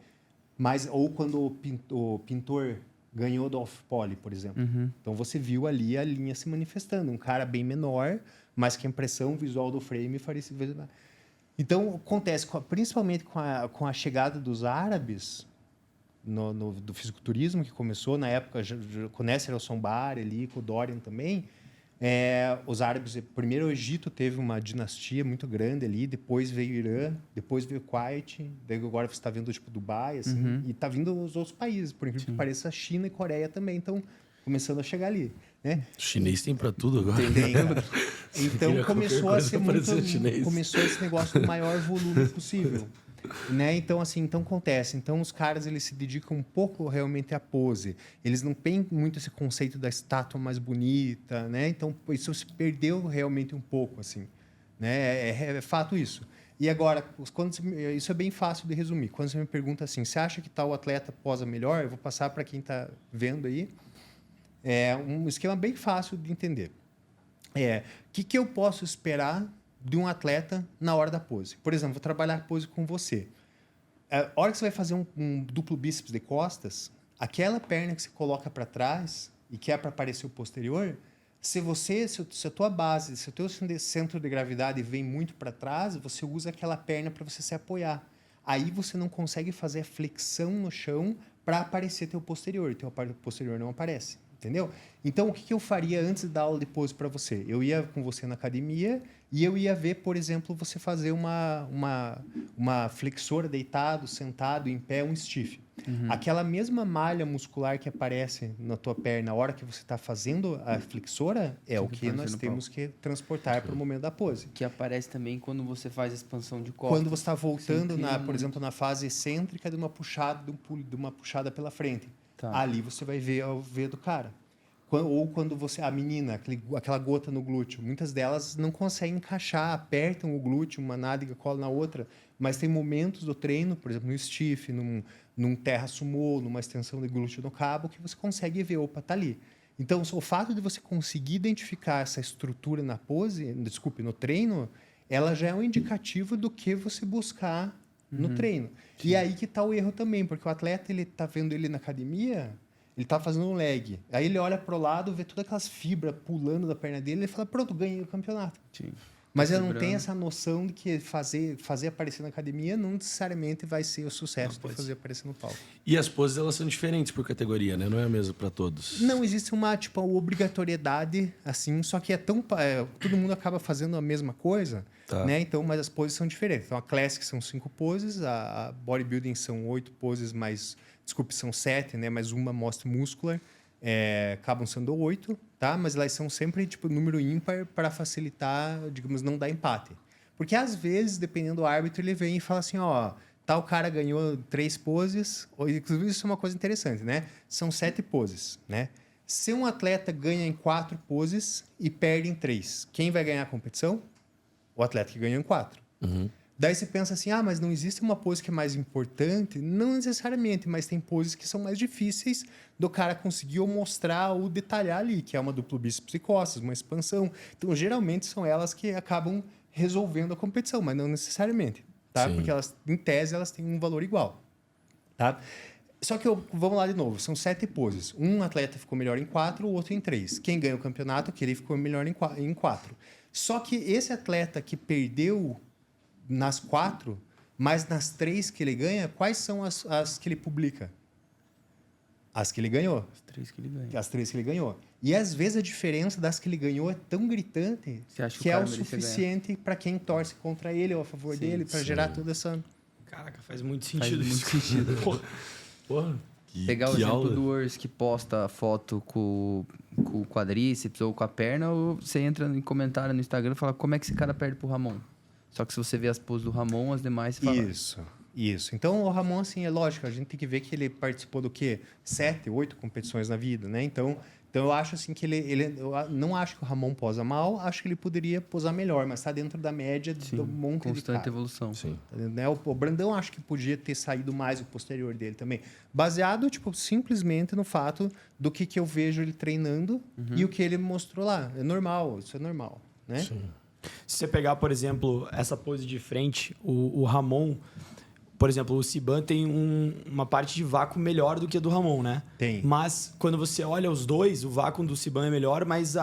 Ou quando o pintor ganhou do off-poly, por exemplo. Então você viu ali a linha se manifestando. Um cara bem menor, mas que a impressão visual do frame faria... Então acontece, principalmente com a chegada dos árabes... do fisiculturismo que começou na época com Nasser al-Sonbar ali, com o Dorian também, os árabes, primeiro o Egito teve uma dinastia muito grande ali, depois veio o Irã, depois veio o Kuwait, daí agora você está vendo tipo Dubai, assim, e está vindo os outros países, por incrível que pareça, China e Coreia também estão começando a chegar ali, né? O chinês tem para tudo agora. Tem, cara. Então começou esse negócio do maior volume possível. Né? Então, assim, acontece. Então, os caras, eles se dedicam um pouco realmente à pose. Eles não têm muito esse conceito da estátua mais bonita, né? Então, isso se perdeu realmente um pouco, assim. Né? É fato isso. E agora, isso é bem fácil de resumir. Quando você me pergunta assim, você acha que tal atleta posa melhor? Eu vou passar para quem está vendo aí. É um esquema bem fácil de entender. O que eu posso esperar de um atleta na hora da pose. Por exemplo, vou trabalhar a pose com você. A hora que você vai fazer um duplo bíceps de costas, aquela perna que você coloca para trás e que é para aparecer o posterior, se a tua base, se o teu centro de gravidade vem muito para trás, você usa aquela perna para você se apoiar. Aí você não consegue fazer a flexão no chão para aparecer teu posterior. Teu posterior não aparece, entendeu? Então, o que eu faria antes da aula de pose para você? Eu ia com você na academia e eu ia ver, por exemplo, você fazer uma flexora deitado, sentado, em pé, um stiff. Aquela mesma malha muscular que aparece na tua perna na hora que você está fazendo a flexora é o que nós temos que transportar para o momento da pose. Que aparece também quando você faz a expansão de costas. Quando você está voltando, por exemplo, na fase excêntrica de uma puxada pela frente. Tá. Ali você vai ver o V do cara. Ou quando a menina, aquela gota no glúteo, muitas delas não conseguem encaixar, apertam o glúteo, uma nádega cola na outra, mas tem momentos do treino, por exemplo, no stiff, num terra sumô, numa extensão de glúteo no cabo, que você consegue ver, opa, tá ali. Então, o fato de você conseguir identificar essa estrutura na pose, no treino, ela já é um indicativo do que você buscar no treino. Sim. E aí que tá o erro também, porque o atleta, ele tá vendo ele na academia, ele tá fazendo um leg. Aí ele olha pro lado, vê todas aquelas fibras pulando da perna dele, ele fala, pronto, ganhei o campeonato. Sim. Mas ele não tem essa noção de que fazer aparecer na academia não necessariamente vai ser o sucesso de fazer aparecer no palco. E as poses, elas são diferentes por categoria, né? Não é a mesma para todos. Não existe uma obrigatoriedade, assim, só que todo mundo acaba fazendo a mesma coisa, né? Então, mas as poses são diferentes. Então, a Classic são 5 poses, a Bodybuilding são 8 poses, são 7, né? Mais uma mostra muscular. Acabam sendo 8, tá? Mas elas são sempre número ímpar para facilitar, digamos, não dar empate. Porque às vezes, dependendo do árbitro, ele vem e fala assim, ó, tal cara ganhou 3 poses, inclusive isso é uma coisa interessante, né? São 7 poses, né? Se um atleta ganha em 4 poses e perde em 3, quem vai ganhar a competição? O atleta que ganhou em 4. Daí você pensa assim, mas não existe uma pose que é mais importante? Não necessariamente, mas tem poses que são mais difíceis do cara conseguir ou mostrar ou detalhar ali, que é uma duplo bíceps e costas, uma expansão. Então, geralmente, são elas que acabam resolvendo a competição, mas não necessariamente, tá? Sim. Porque elas, em tese, elas têm um valor igual, tá? Só que vamos lá de novo, são 7 poses. Um atleta ficou melhor em 4, o outro em 3. Quem ganha o campeonato, aquele ficou melhor em 4. Só que esse atleta que perdeu nas 4, mas nas 3 que ele ganha, quais são as que ele publica? As que ele ganhou. As 3 que ele ganha. As 3 que ele ganhou. E às vezes a diferença das que ele ganhou é tão gritante que é o suficiente para quem torce contra ele ou a favor dele, para gerar toda essa... Caraca, faz muito sentido isso. Faz muito sentido. Porra. Pegar o exemplo do Urs que posta foto com o quadríceps ou com a perna, ou você entra em comentário no Instagram e fala como é que esse cara perde pro Ramon. Só que se você vê as poses do Ramon, as demais você fala... Isso. Então, o Ramon, assim, é lógico, a gente tem que ver que ele participou do quê? 7, 8 competições na vida, né? Então eu acho, assim, que eu não acho que o Ramon posa mal, acho que ele poderia posar melhor, mas está dentro da média do monte de constante cara. evolução. Sim. Né? O Brandão, acho que podia ter saído mais o posterior dele também. Baseado, simplesmente no fato do que eu vejo ele treinando e o que ele mostrou lá. É normal, isso é normal, né? Sim. Se você pegar, por exemplo, essa pose de frente, o Ramon, por exemplo, o Siban tem uma parte de vácuo melhor do que a do Ramon, né? Tem. Mas quando você olha os dois, o vácuo do Siban é melhor, mas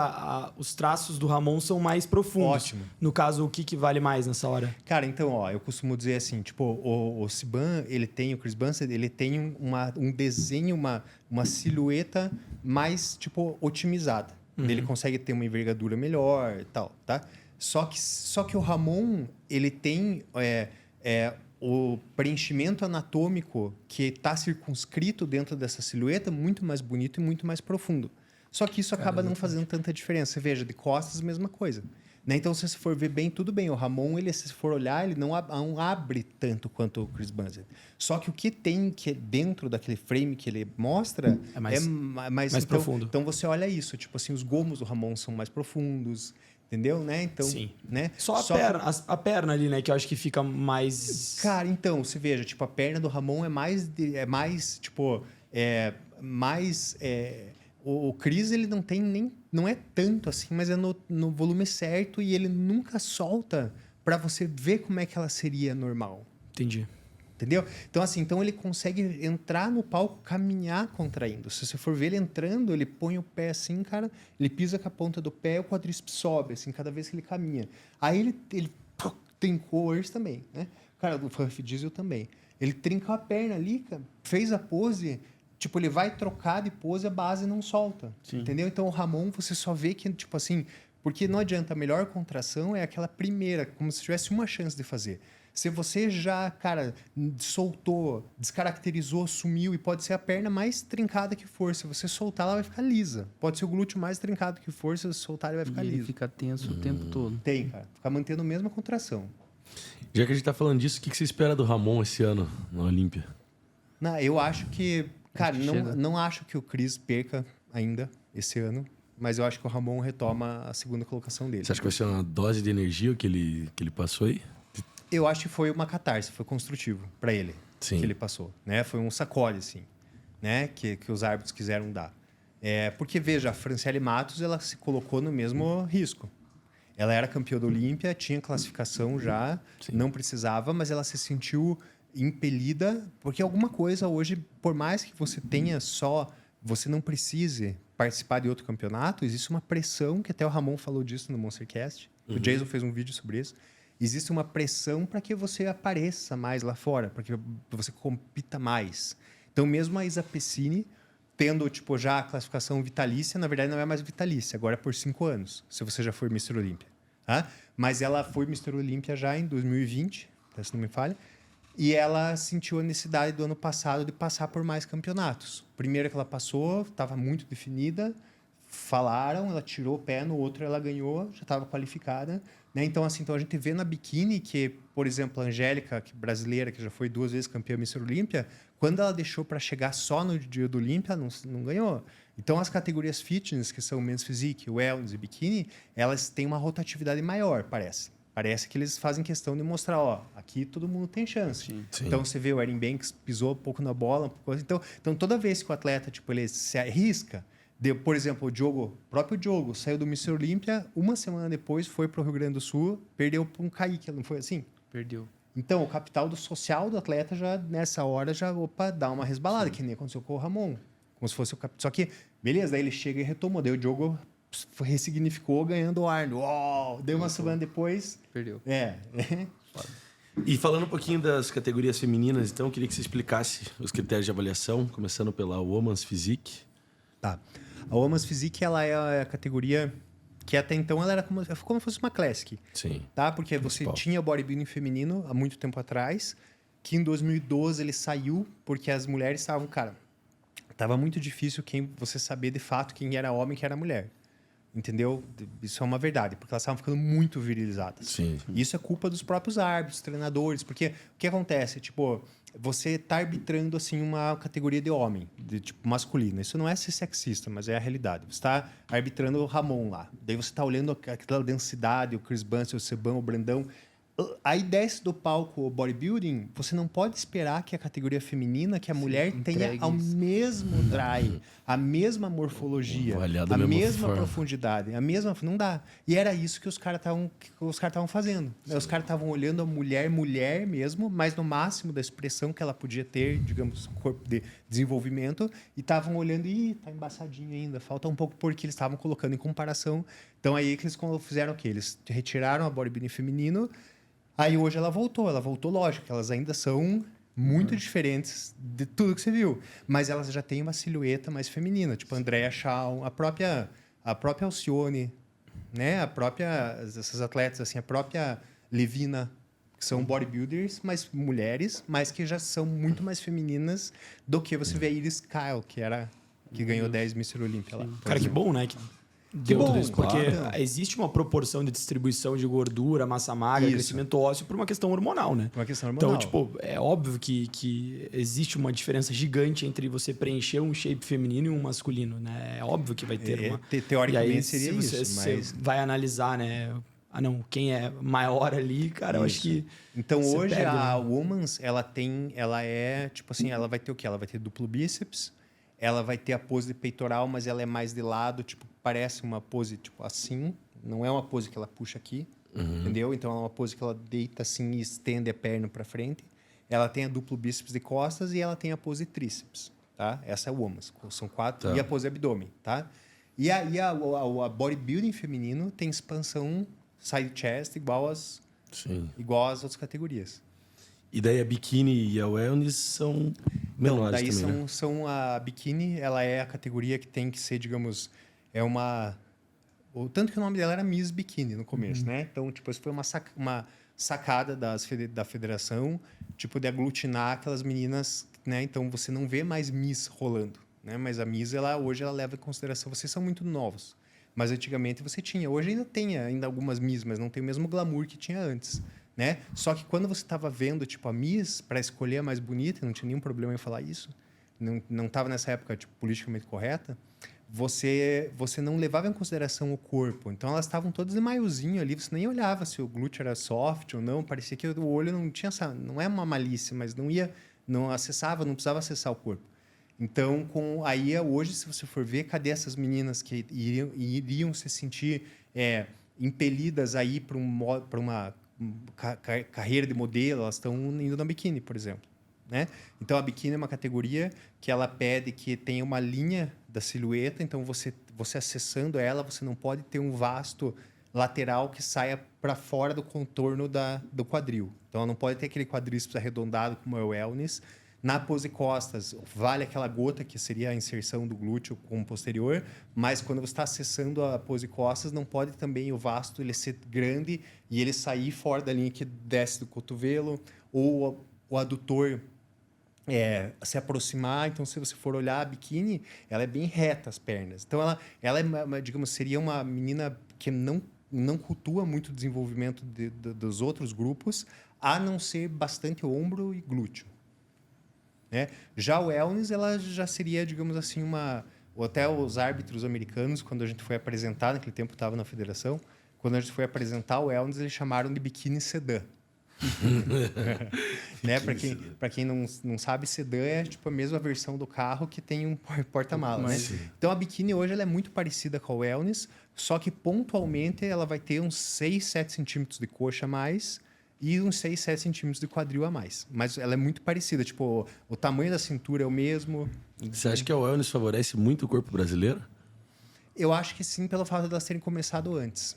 os traços do Ramon são mais profundos. Ótimo. No caso, o que vale mais nessa hora? Cara, então, eu costumo dizer assim, o Siban, o Chris Bumstead, ele tem um desenho, uma silhueta mais, otimizada. Ele consegue ter uma envergadura melhor e tal, tá? Só que o Ramon, ele tem o preenchimento anatômico que está circunscrito dentro dessa silhueta muito mais bonito e muito mais profundo. Só que isso acaba não fazendo tanta diferença. Você veja, de costas, mesma coisa. Né? Então, se você for ver bem, tudo bem. O Ramon, se for olhar, ele não abre tanto quanto o Chris Bumstead. Só que o que tem dentro daquele frame que ele mostra é mais profundo. Então, você olha isso. Os gomos do Ramon são mais profundos. Entendeu, né? Então, sim. Né? Só a perna ali, né? Que eu acho que fica mais... Cara, então, você veja, a perna do Ramon o Chris, ele não tem nem não é tanto assim, mas é no volume certo e ele nunca solta para você ver como é que ela seria normal. Entendi. Entendeu? Então, assim, então ele consegue entrar no palco, caminhar contraindo. Se você for ver ele entrando, ele põe o pé assim, cara, ele pisa com a ponta do pé, o quadríceps sobe, assim, cada vez que ele caminha. Aí ele trincou hoje também, né? Cara, do Huff Diesel também. Ele trincou a perna ali, cara, fez a pose, tipo, ele vai trocar de pose, a base não solta. Sim. Entendeu? Então, o Ramon, você só vê que, tipo assim, porque não adianta, a melhor contração é aquela primeira, como se tivesse uma chance de fazer. Se você já, cara, soltou, descaracterizou, sumiu, e pode ser a perna mais trincada que for. Se você soltar, ela vai ficar lisa. Pode ser o glúteo mais trincado que for, se você soltar, ele vai ficar E ele liso. fica tenso o tempo todo. Tem, cara. Ficar mantendo a mesma contração. Já que a gente tá falando disso, o que você espera do Ramon esse ano na Olímpia? Não, eu acho que... Cara, Acho que chega. não acho que o Chris perca ainda esse ano, mas eu acho que o Ramon retoma a segunda colocação dele. Você acha que vai ser uma dose de energia que ele passou aí? Eu acho que foi uma catarse, foi construtivo para ele, Sim. que ele passou, né? Foi um sacode, assim, né? Que os árbitros quiseram dar. Porque, veja, a Franciele Matos, ela se colocou no mesmo risco. Ela era campeã da Olímpia, tinha classificação já, não precisava, mas ela se sentiu impelida, porque alguma coisa hoje, por mais que você tenha você não precise participar de outro campeonato, existe uma pressão, que até o Ramon falou disso no Monstercast, o Jason fez um vídeo sobre isso. Existe uma pressão para que você apareça mais lá fora, para que você compita mais. Então, mesmo a Isa Pessini, tendo tipo, já a classificação vitalícia, na verdade não é mais vitalícia, agora é por 5 anos, se você já for Mr. Olímpia. Tá? Mas ela foi Mr. Olímpia já em 2020, se não me falha, e ela sentiu a necessidade do ano passado de passar por mais campeonatos. O primeiro que ela passou, estava muito definida, falaram, ela tirou o pé, no outro ela ganhou, já estava qualificada. Né? Então, assim, então a gente vê na biquíni que, por exemplo, a Angélica, que brasileira, que já foi 2 vezes campeã Mr. Olímpia, quando ela deixou para chegar só no dia do Olímpia, não ganhou. Então, as categorias fitness, que são Men's Physique, Wellness e Biquíni, elas têm uma rotatividade maior, parece. Parece que eles fazem questão de mostrar, ó, aqui todo mundo tem chance. Sim. Então, você vê o Erin Banks pisou um pouco na bola. Então, toda vez que o atleta tipo, ele se arrisca, por exemplo, o próprio Diogo saiu do Mr. Olímpia, uma semana depois foi para o Rio Grande do Sul, perdeu para um Kaique, não foi assim? Perdeu. Então, o capital social do atleta já, nessa hora, dá uma resbalada, que nem aconteceu com o Ramon. Como se fosse o capital. Só que, beleza, daí ele chega e retomou. Daí o Diogo ressignificou ganhando o Arno. Oh, deu uma semana depois... Perdeu. E falando um pouquinho das categorias femininas, então, eu queria que você explicasse os critérios de avaliação, começando pela Women's Physique. Tá. A Women's Physique, ela é a categoria que até então ela era como se fosse uma Classic. Sim. Tá? Porque você tinha bodybuilding feminino há muito tempo atrás, que em 2012 ele saiu porque as mulheres estavam, cara, tava muito difícil você saber de fato quem era homem e quem era mulher. Entendeu? Isso é uma verdade, porque elas estavam ficando muito virilizadas. Sim. Isso é culpa dos próprios árbitros, treinadores, porque o que acontece? Tipo, você tá arbitrando assim uma categoria de homem, de tipo masculino. Isso não é ser sexista, mas é a realidade. Você está arbitrando o Ramon lá. Daí você tá olhando aquela densidade, o Chris Bunce, o Seban, o Brandão. Aí desce do palco o bodybuilding, você não pode esperar que a categoria feminina, que a mulher tenha o mesmo drive, a mesma morfologia, a mesma profundidade, a mesma... Não dá. E era isso que os caras estavam fazendo. Sim. Os caras estavam olhando a mulher mesmo, mas no máximo da expressão que ela podia ter, digamos, corpo de desenvolvimento, e estavam olhando, tá embaçadinho ainda, falta um pouco, porque eles estavam colocando em comparação. Então aí que eles fizeram o quê? Eles retiraram a bodybuilding feminino. Aí hoje ela voltou, lógico, que elas ainda são muito diferentes de tudo que você viu, mas elas já têm uma silhueta mais feminina, tipo a Andrea Shaw, a própria Alcione, né? Essas atletas assim, a própria Levina, que são bodybuilders, mas mulheres, mas que já são muito mais femininas do que você vê a Iris Kyle, que ganhou 10 Mr. Olympia lá. Cara, que bom, né? Deu tudo isso, porque existe uma proporção de distribuição de gordura, massa magra, crescimento ósseo por uma questão hormonal, né? Uma questão hormonal. Então, tipo, é óbvio que existe uma diferença gigante entre você preencher um shape feminino e um masculino, né? É óbvio que vai ter uma... Teoricamente aí, seria se isso, você vai analisar, né? Quem é maior ali, cara, eu acho que... Então, hoje, a Women's, ela é, tipo assim, ela vai ter o quê? Ela vai ter duplo bíceps, ela vai ter a pose de peitoral, mas ela é mais de lado, tipo, parece uma pose tipo assim. Não é uma pose que ela puxa aqui, entendeu? Então, é uma pose que ela deita assim e estende a perna para frente. Ela tem a duplo bíceps de costas e ela tem a pose tríceps, tá? Essa é o woman's. São 4. Tá. E a pose abdômen, tá? E a bodybuilding feminino tem expansão side chest igual às outras categorias. E daí a biquíni e a wellness são menores daí também, né? são a biquíni, ela é a categoria que tem que ser, digamos, é uma... Tanto que o nome dela era Miss Bikini no começo, né? Então, tipo, isso foi uma sacada da federação, tipo, de aglutinar aquelas meninas, né? Então, você não vê mais Miss rolando, né? Mas a Miss, hoje, ela leva em consideração... Vocês são muito novos. Mas, antigamente, você tinha. Hoje ainda tem algumas Miss, mas não tem o mesmo glamour que tinha antes, né? Só que quando você estava vendo, tipo, a Miss, para escolher a mais bonita, não tinha nenhum problema em falar isso, não estava nessa época, tipo, politicamente correta, você não levava em consideração o corpo. Então, elas estavam todas de maiozinho ali, você nem olhava se o glúteo era soft ou não, parecia que o olho não tinha essa... Não é uma malícia, mas não precisava acessar o corpo. Então, aí hoje, se você for ver, cadê essas meninas que iriam se sentir impelidas a ir para uma carreira de modelo? Elas estão indo na biquíni, por exemplo. Né? Então, a biquíni é uma categoria que ela pede que tenha uma linha da silhueta. Então, você acessando ela, você não pode ter um vasto lateral que saia para fora do contorno do quadril. Então, ela não pode ter aquele quadríceps arredondado como é o wellness. Na pose costas, vale aquela gota que seria a inserção do glúteo com o posterior, mas quando você está acessando a pose costas, não pode também o vasto ele ser grande e ele sair fora da linha que desce do cotovelo, ou o adutor se aproximar. Então, se você for olhar a biquíni, ela é bem reta as pernas. Então, ela é, digamos, seria uma menina que não cultua muito o desenvolvimento dos outros grupos, a não ser bastante ombro e glúteo. Né? Já o wellness, ela já seria, digamos assim, até os árbitros americanos, quando a gente foi apresentar, naquele tempo estava na federação, quando a gente foi apresentar o wellness, eles chamaram de biquíni sedã. Né? Para quem não sabe, sedã é tipo a mesma versão do carro que tem um porta-malas. Né? Então, a biquíni hoje ela é muito parecida com a wellness, só que pontualmente ela vai ter uns 6, 7 centímetros de coxa a mais e uns 6, 7 centímetros de quadril a mais. Mas ela é muito parecida. Tipo, o tamanho da cintura é o mesmo. Você acha que a wellness favorece muito o corpo brasileiro? Eu acho que sim, pelo fato de elas terem começado antes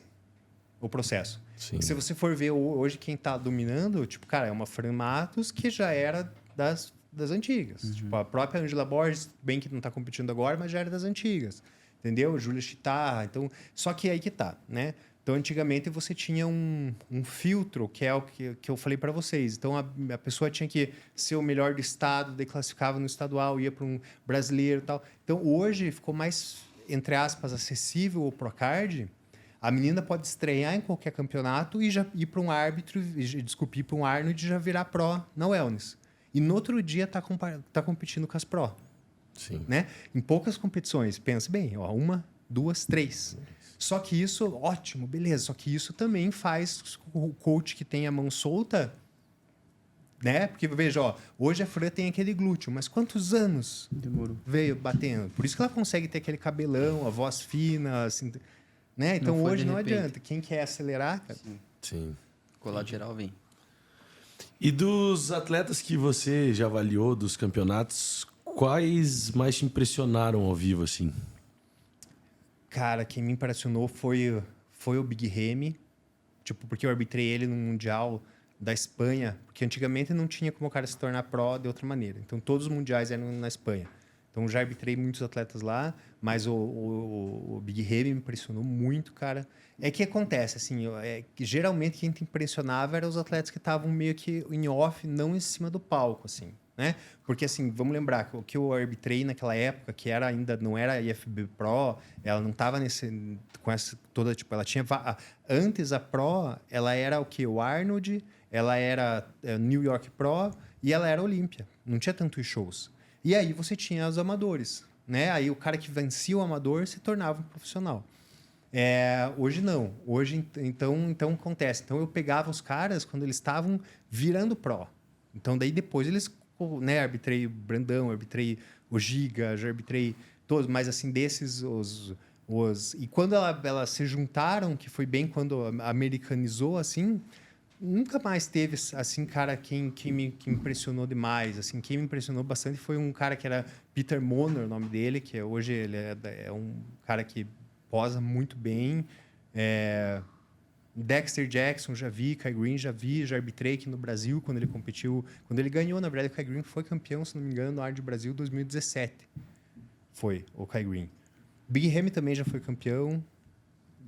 o processo. Sim. Se você for ver hoje quem está dominando, tipo, cara, é uma Fran Matos que já era das antigas. Tipo, a própria Angela Borges, bem que não está competindo agora, mas já era das antigas. Entendeu? Júlia Chitarra. Então, só que aí que tá, né? Então, antigamente, você tinha um filtro, que é o que eu falei para vocês. Então, a pessoa tinha que ser o melhor do estado, daí classificava no estadual, ia para um brasileiro e tal. Então, hoje, ficou mais, entre aspas, acessível o Procard. A menina pode estrear em qualquer campeonato e já ir para um árbitro, ir para um Arnold e já virar pró na wellness. E no outro dia tá competindo com as pró. Sim. Né? Em poucas competições. Pense bem, 1, 2, 3. Só que isso, ótimo, beleza. Só que isso também faz o coach que tem a mão solta, né? Porque, veja, hoje a Fran tem aquele glúteo, mas quantos anos Demorou. veio batendo? Por isso que ela consegue ter aquele cabelão, a voz fina, assim, né? Então, Não foi hoje de não repente. adianta. Quem quer acelerar, cara... Sim. Colateral vem. E dos atletas que você já avaliou, dos campeonatos, quais mais te impressionaram ao vivo, assim? Cara, quem me impressionou foi o Big Ramy, tipo, porque eu arbitrei ele no Mundial da Espanha, porque antigamente não tinha como o cara se tornar pró de outra maneira. Então, todos os mundiais eram na Espanha. Então, já arbitrei muitos atletas lá, mas o Big Ramy me impressionou muito, cara. É que acontece, assim, que geralmente quem te impressionava eram os atletas que estavam meio que em off, não em cima do palco, assim. Né? Porque, assim, vamos lembrar que o que eu arbitrei naquela época, que ainda não era a IFB Pro, ela não estava com essa toda, tipo, ela tinha... Antes a Pro, ela era o quê? O Arnold, ela era New York Pro e ela era Olímpia. Não tinha tantos shows. E aí você tinha os amadores, né? Aí o cara que vencia o amador se tornava um profissional. Hoje não. Hoje, então acontece. Então, eu pegava os caras quando eles estavam virando Pro. Então, daí depois eles pô, né, arbitrei o Brandão, arbitrei o Giga, já arbitrei todos, mas assim, desses, E quando elas se juntaram, que foi bem quando americanizou, assim, nunca mais teve, assim, cara, que me impressionou demais. Assim, quem me impressionou bastante foi um cara que era Peter Moner, o nome dele, que hoje ele é um cara que posa muito bem. Dexter Jackson já vi, Kai Green já vi, já arbitrei aqui no Brasil quando ele competiu. Quando ele ganhou, na verdade, o Kai Green foi campeão, se não me engano, no Ar de Brasil 2017. Foi o Kai Green. Big Ramy também já foi campeão.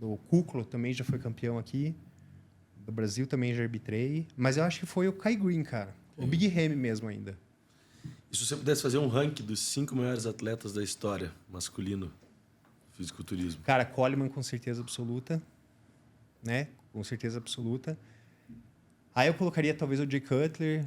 O Kuklo também já foi campeão aqui. Do Brasil também já arbitrei. Mas eu acho que foi o Kai Green, cara. O Big Ramy mesmo ainda. E se você pudesse fazer um ranking dos 5 maiores atletas da história masculino fisiculturismo? Cara, Coleman com certeza absoluta. Né? Com certeza absoluta. Aí eu colocaria talvez o Jay Cutler,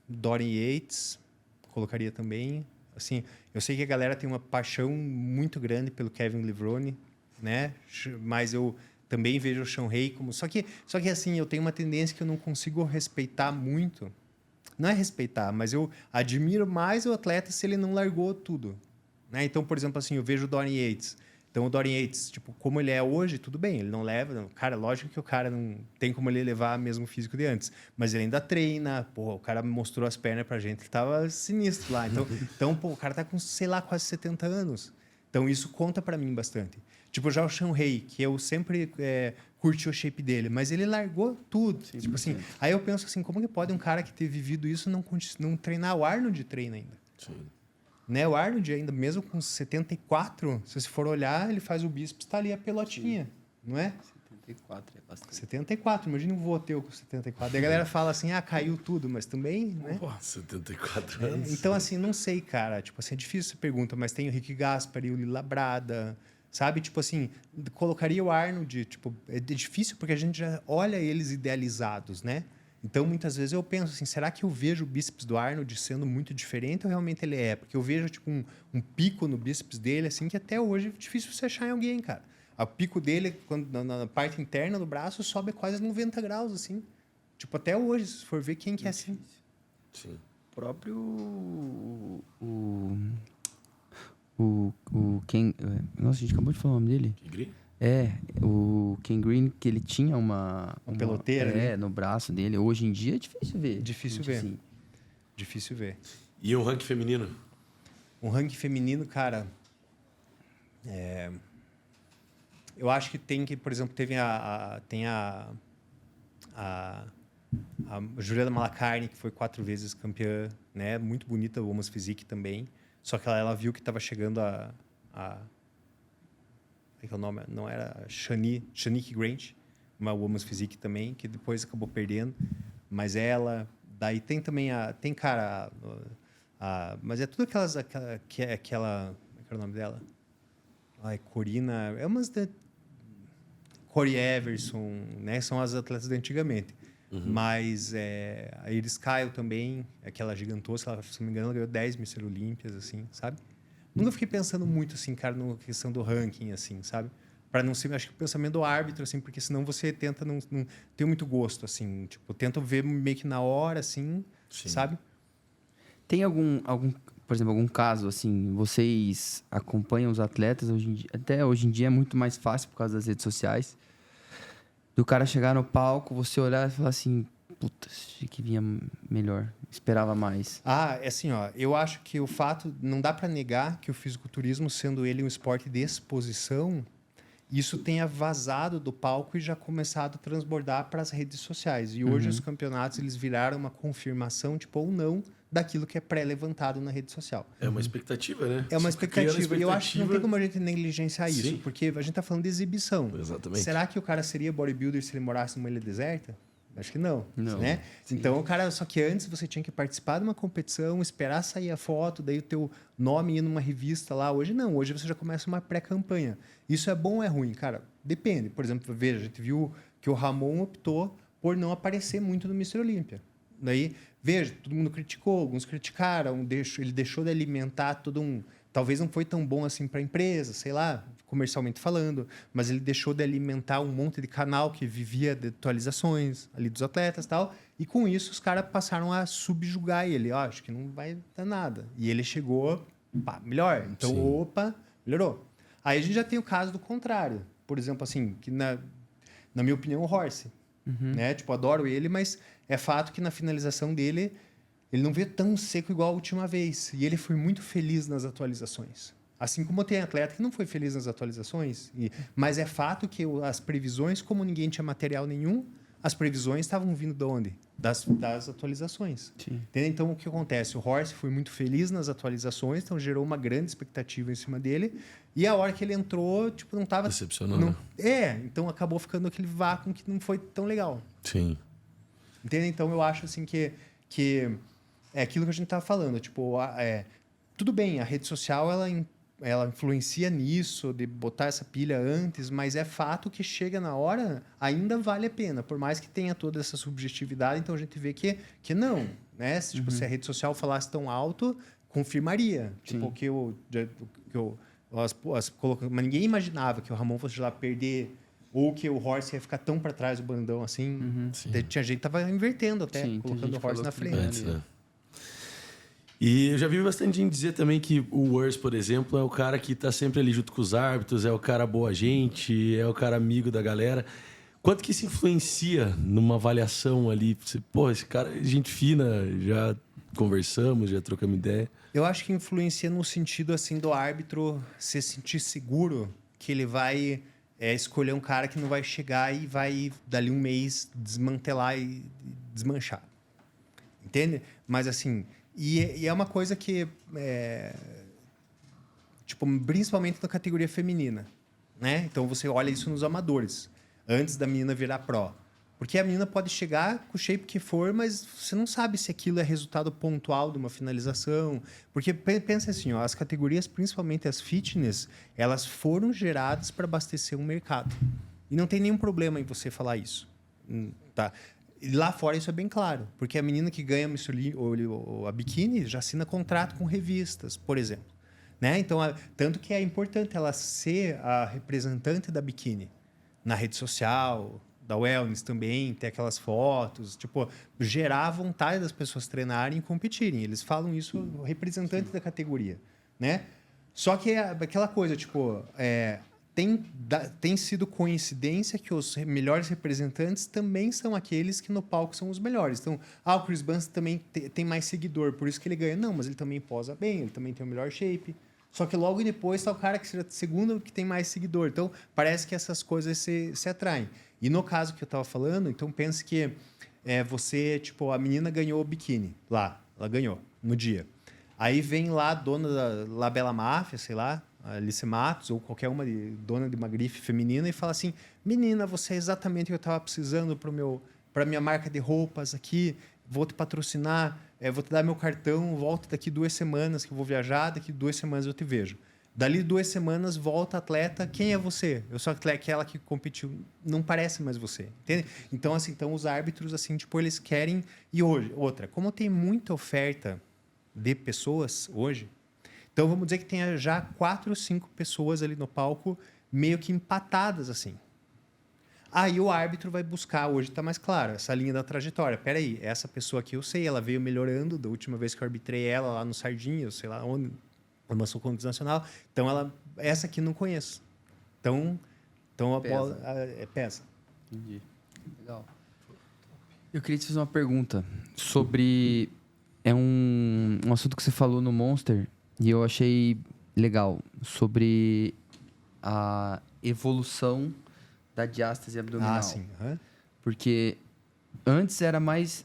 Dorian Yates. Colocaria também. Assim, eu sei que a galera tem uma paixão muito grande pelo Kevin Levrone, né? Mas eu também vejo o Sean Hay como... Só que assim, eu tenho uma tendência que eu não consigo respeitar muito. Não é respeitar, mas eu admiro mais o atleta se ele não largou tudo. Né? Então, por exemplo, assim, eu vejo o Dorian Yates. Então, o Dorian Yates, tipo, como ele é hoje, tudo bem, ele não leva... Cara, lógico que o cara não tem como ele levar mesmo o físico de antes. Mas ele ainda treina. Porra, o cara mostrou as pernas pra gente que tava sinistro lá. Então pô, o cara tá com, sei lá, quase 70 anos. Então, isso conta pra mim bastante. Tipo, já o Sean Hay, que eu sempre curti o shape dele, mas ele largou tudo. Sim, tipo assim, aí eu penso assim, como que pode um cara que ter vivido isso não treinar? O Arnold treina ainda. Sim. Né? O Arnold ainda, mesmo com 74, se você for olhar, ele faz o bíceps, tá ali a pelotinha, sim. Não é? 74 é bastante. 74, imagina um vô teu com 74. Daí a galera fala assim, caiu tudo, mas também, né? Pô, 74 anos. Então, assim, não sei, cara. Tipo assim, é difícil essa pergunta, mas tem o Rick Gaspari, o Lila Brada, sabe? Tipo assim, colocaria o Arnold, tipo, é difícil porque a gente já olha eles idealizados, né? Então, muitas vezes eu penso assim, será que eu vejo o bíceps do Arnold sendo muito diferente ou realmente ele é? Porque eu vejo, tipo, um pico no bíceps dele, assim, que até hoje é difícil você achar em alguém, cara. O pico dele, na parte interna do braço, sobe quase 90 graus, assim. Tipo, até hoje, se for ver quem que é assim. Sim. O próprio... Ken... Nossa, a gente acabou de falar o nome dele. Ken Green? O Ken Green, que ele tinha uma peloteira, né? no braço dele. Hoje em dia é difícil ver. Difícil ver. Assim. Difícil ver. E um ranking feminino? Um ranking feminino, cara... Eu acho que tem que, por exemplo, teve a Juliana Malacarne, que foi 4 vezes campeã, né? Muito bonita, o Women's Physique também. Só que ela viu que estava chegando como é que é o nome? Não era Shanique Grant, uma Women's Physique também, que depois acabou perdendo. Mas ela... Daí tem também mas é tudo aquela... Como é que era o nome dela? Corina... É umas... Corey Everson, né? São as atletas de antigamente. Uhum. Mas a Iris Kyle também, aquela gigantosca, ela, se não me engano, ela ganhou 10 Mr. Olímpias, assim, sabe? Nunca fiquei pensando muito, assim, cara, na questão do ranking, assim, sabe? Para não ser, acho que o pensamento do árbitro, assim, porque senão você tenta não ter muito gosto, assim, tipo, tenta ver meio que na hora, assim, sim. Sabe? Tem por exemplo, algum caso, assim, vocês acompanham os atletas hoje em dia, até hoje em dia é muito mais fácil por causa das redes sociais, do cara chegar no palco, você olhar e falar assim, puta, achei que vinha melhor, esperava mais. É assim, ó, eu acho que o fato, não dá para negar que o fisiculturismo, sendo ele um esporte de exposição, isso tenha vazado do palco e já começado a transbordar para as redes sociais. E hoje os campeonatos, eles viraram uma confirmação, tipo, ou não, daquilo que é pré-levantado na rede social. É uma expectativa, né? É uma expectativa. E eu acho que não tem como a gente negligenciar isso, sim. Porque a gente está falando de exibição. Exatamente. Será que o cara seria bodybuilder se ele morasse numa ilha deserta? Acho que não. Né? Então, o cara, só que antes você tinha que participar de uma competição, esperar sair a foto, daí o teu nome ir numa revista lá. Hoje não, hoje você já começa uma pré-campanha. Isso é bom ou é ruim? Cara, depende. Por exemplo, veja, a gente viu que o Ramon optou por não aparecer muito no Mr. Olímpia. Daí, veja, todo mundo criticou, alguns criticaram, ele deixou de alimentar todo um... Talvez não foi tão bom assim para a empresa, sei lá, comercialmente falando, mas ele deixou de alimentar um monte de canal que vivia de atualizações ali dos atletas e tal, e com isso os caras passaram a subjugar ele. Ó, acho que não vai dar nada. E ele chegou, pá, melhor. Então, Sim. opa, melhorou. Aí a gente já tem o caso do contrário. Por exemplo, assim, que na minha opinião, o Horse. Né? Tipo, adoro ele, mas é fato que na finalização dele, ele não veio tão seco igual a última vez. E ele foi muito feliz nas atualizações. Assim como tem atleta que não foi feliz nas atualizações. Mas é fato que as previsões, como ninguém tinha material nenhum, as previsões estavam vindo de onde? Das atualizações. Sim. Entendeu? Então, o que acontece? O Horse foi muito feliz nas atualizações, então gerou uma grande expectativa em cima dele. E a hora que ele entrou, tipo, não estava... Decepcionou, né? Então acabou ficando aquele vácuo que não foi tão legal. Sim. Entende? Então, eu acho assim que é aquilo que a gente estava falando. Tipo, tudo bem, a rede social, ela influencia nisso, de botar essa pilha antes, mas é fato que chega na hora, ainda vale a pena. Por mais que tenha toda essa subjetividade, então a gente vê que não. Né? Tipo, se a rede social falasse tão alto, confirmaria. Tipo, mas ninguém imaginava que o Ramon fosse lá perder ou que o Horse ia ficar tão para trás do bandão assim. Tinha gente que tava invertendo até, Sim, colocando o Horse na frente. Antes, né? E eu já vi bastante gente dizer também que o Worse, por exemplo, é o cara que tá sempre ali junto com os árbitros, é o cara boa gente, é o cara amigo da galera. Quanto que isso influencia numa avaliação ali? Você, pô, esse cara é gente fina, já conversamos, já trocamos ideia. Eu acho que influencia no sentido assim do árbitro se sentir seguro que ele vai escolher um cara que não vai chegar e vai, dali um mês, desmantelar e desmanchar. Entende? Mas assim... E é uma coisa que, tipo, principalmente na categoria feminina, né? Então, você olha isso nos amadores, antes da menina virar pró. Porque a menina pode chegar com o shape que for, mas você não sabe se aquilo é resultado pontual de uma finalização. Porque, pensa assim, ó, as categorias, principalmente as fitness, elas foram geradas para abastecer um mercado. E não tem nenhum problema em você falar isso, tá? E lá fora isso é bem claro, porque a menina que ganha a biquíni já assina contrato com revistas, por exemplo. Né? Então, tanto que é importante ela ser a representante da biquíni na rede social, da wellness também, ter aquelas fotos, tipo, gerar a vontade das pessoas treinarem e competirem. Eles falam isso, o representante da categoria. Né? Só que é aquela coisa, tipo... Tem sido coincidência que os melhores representantes também são aqueles que no palco são os melhores. Então, o Chris Bunce também tem mais seguidor, por isso que ele ganha. Não, mas ele também posa bem, ele também tem o melhor shape. Só que logo depois está o cara que será segundo que tem mais seguidor. Então, parece que essas coisas se atraem. E no caso que eu estava falando, então pense que você, tipo, a menina ganhou o biquíni lá, ela ganhou no dia. Aí vem lá a dona da Labela Máfia, sei lá, Alice Matos ou qualquer uma dona de uma grife feminina e fala assim: menina, você é exatamente o que eu estava precisando para minha marca de roupas aqui, vou te patrocinar, vou te dar meu cartão, volta daqui 2 semanas que eu vou viajar, daqui 2 semanas eu te vejo. Dali 2 semanas volta atleta, quem é você? Eu sou aquela que competiu, não parece mais você, entende? Então assim, os árbitros assim, tipo, eles querem. E hoje, outra, como tem muita oferta de pessoas hoje, então, vamos dizer que tenha já 4 ou 5 pessoas ali no palco meio que empatadas, assim. Aí o árbitro vai buscar, hoje está mais claro, essa linha da trajetória. Peraí, essa pessoa aqui eu sei, ela veio melhorando da última vez que eu arbitrei ela lá no Sardinha, sei lá onde, no Sul Nacional. Então, essa aqui não conheço. Então a bola pesa. Entendi. Legal. Eu queria te fazer uma pergunta sobre... É um assunto que você falou no Monster... E eu achei legal sobre a evolução da diástase abdominal. Ah, sim. Uhum. Porque antes era mais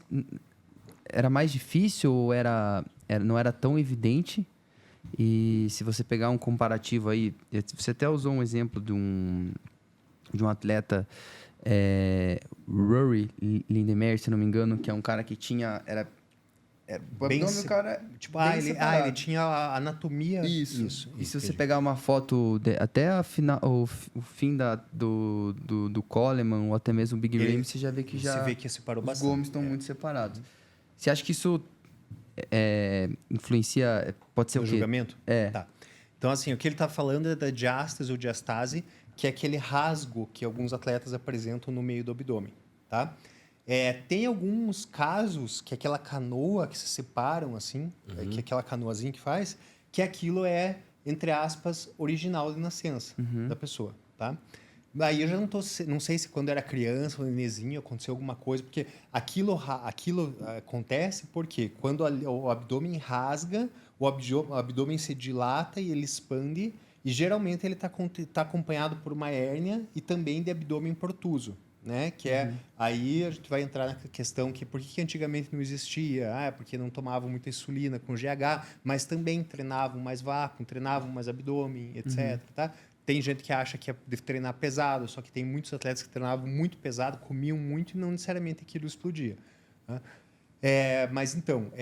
difícil ou não era tão evidente. E se você pegar um comparativo aí, você até usou um exemplo de um atleta, Rory Lindemeyer, se não me engano, que é um cara que tinha... O abdômen do cara tipo, ele tinha a anatomia. Isso. E se você pegar uma foto até o fim do Coleman ou até mesmo o Big Ramy, você já vê que você vê que separou bastante. Os gomos estão muito separados. Você acha que isso influencia? Pode ser o quê? Julgamento? É. Tá. Então, assim, o que ele está falando é da diástase ou diastase, que é aquele rasgo que alguns atletas apresentam no meio do abdômen, tá? Tem alguns casos que aquela canoa que se separam, assim, que aquela canoazinha que faz, que aquilo é, entre aspas, original de nascença da pessoa, tá? Aí eu já não sei se quando era criança ou nenenzinho aconteceu alguma coisa, porque aquilo acontece porque quando o abdômen rasga, o abdômen se dilata e ele expande, e geralmente ele tá acompanhado por uma hérnia e também de abdômen protuso, né? Que aí a gente vai entrar na questão que por que antigamente não existia? Porque não tomavam muita insulina com GH, mas também treinavam mais vácuo, treinavam mais abdômen, etc, tá? Tem gente que acha que deve treinar pesado, só que tem muitos atletas que treinavam muito pesado, comiam muito e não necessariamente aquilo explodia. Né? Mas então,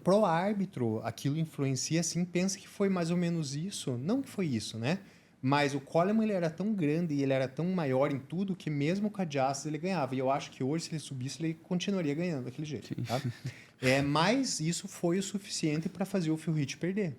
pro árbitro, aquilo influencia, assim, pensa que foi mais ou menos isso. Não que foi isso, né? Mas o Coleman ele era tão grande e ele era tão maior em tudo que mesmo com a diástase ele ganhava. E eu acho que hoje, se ele subisse, ele continuaria ganhando daquele jeito. Tá? Mas isso foi o suficiente para fazer o Phil Heath perder.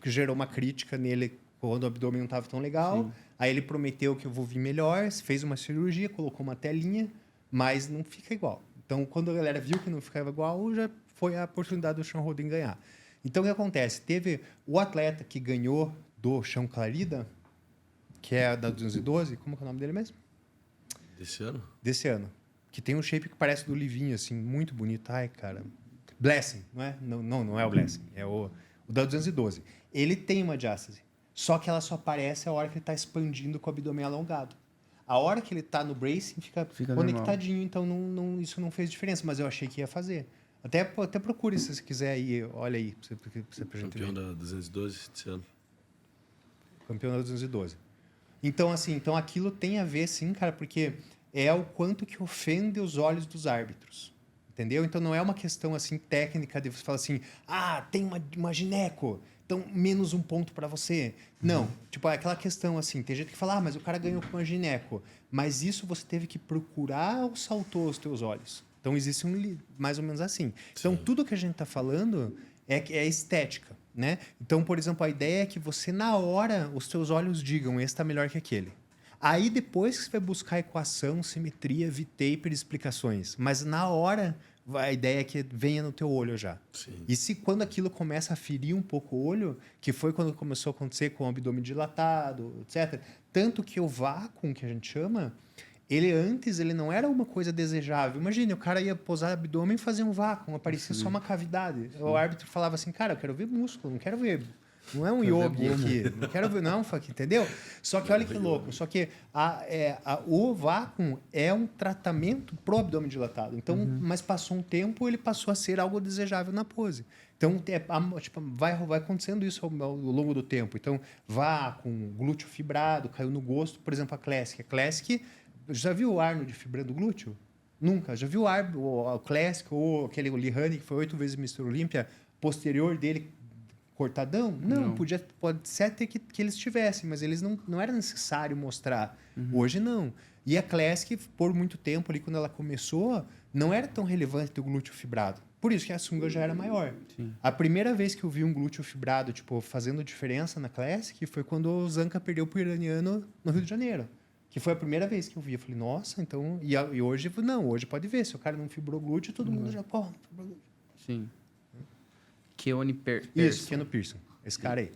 Que gerou uma crítica nele quando o abdômen não estava tão legal. Sim. Aí ele prometeu que eu vou vir melhor, fez uma cirurgia, colocou uma telinha, mas não fica igual. Então, quando a galera viu que não ficava igual, já foi a oportunidade do Sean Roden ganhar. Então, o que acontece? Teve o atleta que ganhou do Sean Clarida, que é da 212, como é o nome dele mesmo? Desse ano? Desse ano. Que tem um shape que parece do Livinho, assim, muito bonito. Ai, cara. Blessing, não é? Não é o Blessing, é o da 212. Ele tem uma diástase. Só que ela só aparece a hora que ele está expandindo com o abdômen alongado. A hora que ele está no bracing, fica conectadinho. Normal. Então, isso não fez diferença. Mas eu achei que ia fazer. Até procure, se você quiser aí. Olha aí. Campeão da 212 desse ano. Campeão da 212. Então, assim, aquilo tem a ver, sim, cara, porque é o quanto que ofende os olhos dos árbitros. Entendeu? Então, não é uma questão, assim, técnica de você falar assim, tem uma gineco, então menos um ponto para você. Não. Tipo, é aquela questão, assim, tem gente que fala, mas o cara ganhou com uma gineco. Mas isso você teve que procurar ou saltou aos teus olhos? Então, existe mais ou menos assim. Então, tudo que a gente está falando é estética, né? Então, por exemplo, a ideia é que você, na hora, os teus olhos digam, esse está melhor que aquele. Aí, depois que você vai buscar equação, simetria, V-taper, explicações. Mas, na hora, a ideia é que venha no teu olho já. Sim. E se quando aquilo começa a ferir um pouco o olho, que foi quando começou a acontecer com o abdômen dilatado, etc. Tanto que o vácuo, que a gente chama, ele não era uma coisa desejável. Imagine, o cara ia posar abdômen e fazer um vácuo, aparecia só uma cavidade. Sim. O árbitro falava assim, cara, eu quero ver músculo, não quero ver... Não é um yogi aqui. Não quero ver, não, entendeu? Só que olha que louco. Só que o vácuo é um tratamento pro abdômen dilatado. Então, mas passou um tempo, ele passou a ser algo desejável na pose. Então, vai acontecendo isso ao longo do tempo. Então, vácuo, glúteo fibrado, caiu no gosto. Por exemplo, a Classic. A Classic, já viu o Arnold fibrando o glúteo? Nunca. Já viu o Classic ou aquele Lihane, que foi 8 vezes Mr. Olímpia, posterior dele, cortadão? Não. Pode ser até que eles tivessem, mas eles não era necessário mostrar. Hoje não. E a Classic, por muito tempo ali, quando ela começou, não era tão relevante ter o glúteo fibrado. Por isso que a sunga já era maior. Sim. A primeira vez que eu vi um glúteo fibrado, fazendo diferença na Classic, foi quando o Zanca perdeu pro iraniano no Rio de Janeiro. Que foi a primeira vez que eu vi. Eu falei, nossa, então... E hoje, não. Hoje pode ver. Se o cara não fibrou glúteo, todo mundo já... Pô, não fibrou glúteo. Sim. Keone Pearson. Isso, Keone Pearson. Esse cara aí.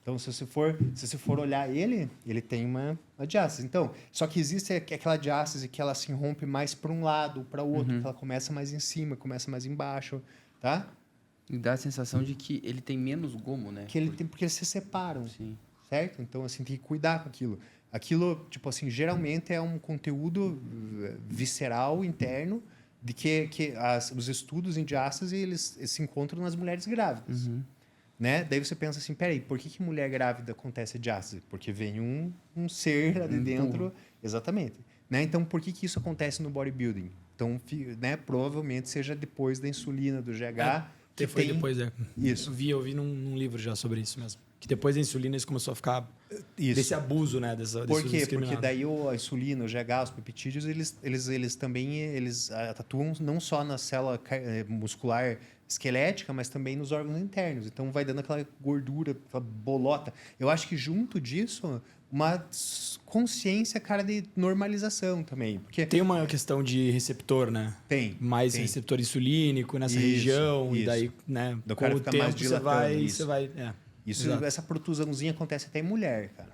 Então, se você for olhar ele tem uma diástase. Então, só que existe aquela diástase que ela se rompe mais para um lado, para o outro, que ela começa mais em cima, começa mais embaixo, tá? E dá a sensação de que ele tem menos gomo, né? Porque eles se separam, sim. Certo? Então, assim, tem que cuidar com aquilo. Aquilo, geralmente é um conteúdo visceral, interno, de que os estudos em diástase eles se encontram nas mulheres grávidas. Né? Daí você pensa assim, peraí, por que mulher grávida acontece diástase? Porque vem um ser lá de dentro. Exatamente. Né? Então, por que isso acontece no bodybuilding? Então, né, provavelmente seja depois da insulina, do GH. Depois, Isso. Eu vi num livro já sobre isso mesmo. Que depois da insulina isso começou a ficar desse abuso, né? Desse Por uso quê? Porque indiscriminado. daí a insulina, o GH, os peptídeos, eles também atuam não só na célula muscular esquelética, mas também nos órgãos internos. Então vai dando aquela gordura, aquela bolota. Eu acho que junto disso, uma consciência, cara, de normalização também. Porque Tem uma questão de receptor, né? tem. Mais tem. receptor insulínico nessa Isso, região. E isso. daí, né? Do Com cara o fica tempo mais você dilatando, isso. você vai... Exato. Essa protusãozinha acontece até em mulher, cara.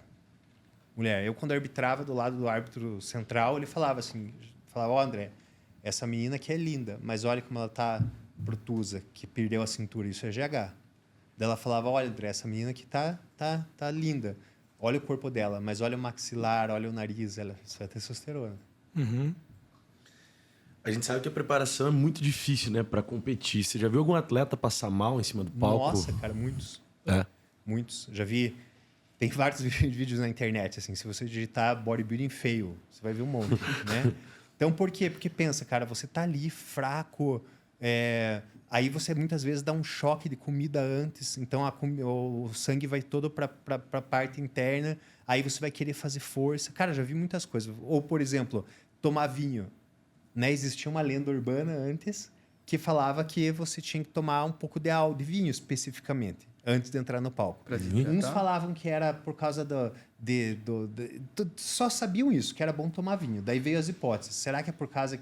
Mulher. Eu, quando arbitrava do lado do árbitro central, ele falava assim, ó, André, essa menina aqui é linda, mas olha como ela tá protusa, que perdeu a cintura, isso é GH. Daí ela falava, olha, André, essa menina aqui tá linda. Olha o corpo dela, mas olha o maxilar, olha o nariz, isso é testosterona. Uhum. A gente sabe que a preparação é muito difícil, né, para competir. Você já viu algum atleta passar mal em cima do palco? Nossa, cara, muitos. É. Muitos. Já vi. Tem vários vídeos na internet, assim. Se você digitar bodybuilding fail, você vai ver um monte, né? Então, por quê? Porque pensa, cara, você tá ali fraco. Aí você muitas vezes dá um choque de comida antes. Então, o sangue vai todo para a parte interna. Aí você vai querer fazer força. Cara, já vi muitas coisas. Ou, por exemplo, tomar vinho. Né? Existia uma lenda urbana antes que falava que você tinha que tomar um pouco de vinho, especificamente, antes de entrar no palco. Uns falavam que era por causa só sabiam isso, que era bom tomar vinho. Daí veio as hipóteses. Será que é por causa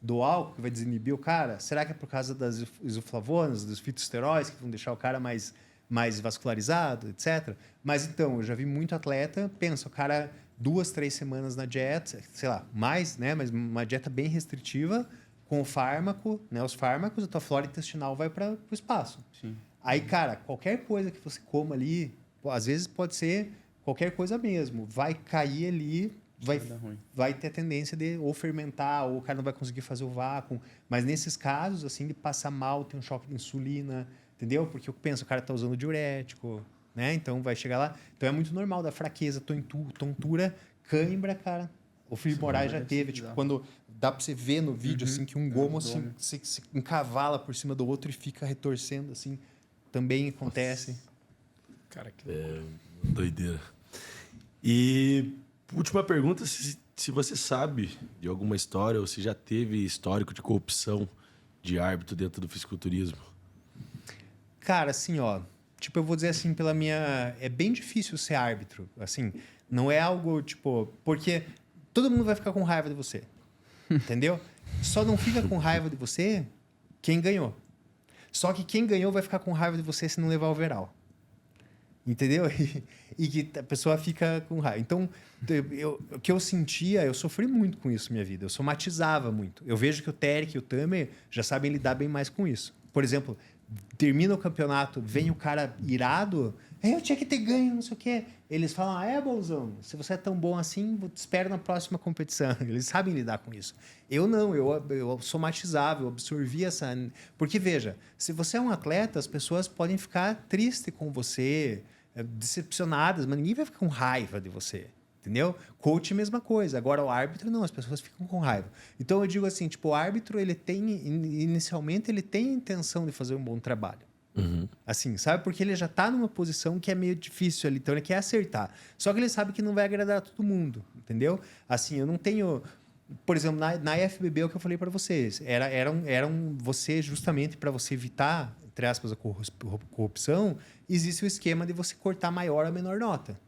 do álcool que vai desinibir o cara? Será que é por causa das isoflavonas, dos fitosteróis que vão deixar o cara mais vascularizado, etc. Mas então, eu já vi muito atleta, pensa, o cara 2, 3 semanas na dieta, sei lá, mais, né? Mas uma dieta bem restritiva, com o fármaco, né? Os fármacos, a tua flora intestinal vai para o espaço. Sim. Aí, cara, qualquer coisa que você coma ali, às vezes pode ser qualquer coisa mesmo, vai cair ali, vai ter a tendência de ou fermentar, ou o cara não vai conseguir fazer o vácuo. Mas nesses casos, assim, de passar mal, tem um choque de insulina, entendeu? Porque eu penso, o cara está usando diurético, né? Então vai chegar lá. Então é muito normal da fraqueza, tontura, cãibra, cara. O Felipe Moraes já teve, tipo, quando dá para você ver no vídeo, assim, que um gomo assim, se encavala por cima do outro e fica retorcendo, assim, também acontece. Cara, que... Doideira. E última pergunta, se você sabe de alguma história ou se já teve histórico de corrupção de árbitro dentro do fisiculturismo. Cara, assim, ó, tipo, eu vou dizer assim, pela minha... É bem difícil ser árbitro, assim, não é algo, tipo... Porque todo mundo vai ficar com raiva de você, entendeu? Só não fica com raiva de você quem ganhou. Só que quem ganhou vai ficar com raiva de você se não levar o overall. Entendeu? E que a pessoa fica com raiva. Então, o que eu sentia, eu sofri muito com isso na minha vida. Eu somatizava muito. Eu vejo que o Terek e o Tamer já sabem lidar bem mais com isso. Por exemplo, termina o campeonato, vem o cara irado, eu tinha que ter ganho, não sei o quê. Eles falam, bonzão, se você é tão bom assim, te espero na próxima competição. Eles sabem lidar com isso. Eu não, eu somatizava, eu absorvia essa... Porque, veja, se você é um atleta, as pessoas podem ficar tristes com você, decepcionadas, mas ninguém vai ficar com raiva de você. Entendeu? Coach, mesma coisa. Agora, o árbitro, não. As pessoas ficam com raiva. Então, eu digo assim, tipo, o árbitro, inicialmente, ele tem a intenção de fazer um bom trabalho. Uhum. Assim, sabe? Porque ele já está numa posição que é meio difícil ali. Então, ele quer acertar. Só que ele sabe que não vai agradar a todo mundo. Entendeu? Assim, eu não tenho... Por exemplo, na IFBB, é o que eu falei para vocês. Você, justamente, para você evitar, entre aspas, a corrupção, existe o esquema de você cortar maior ou menor nota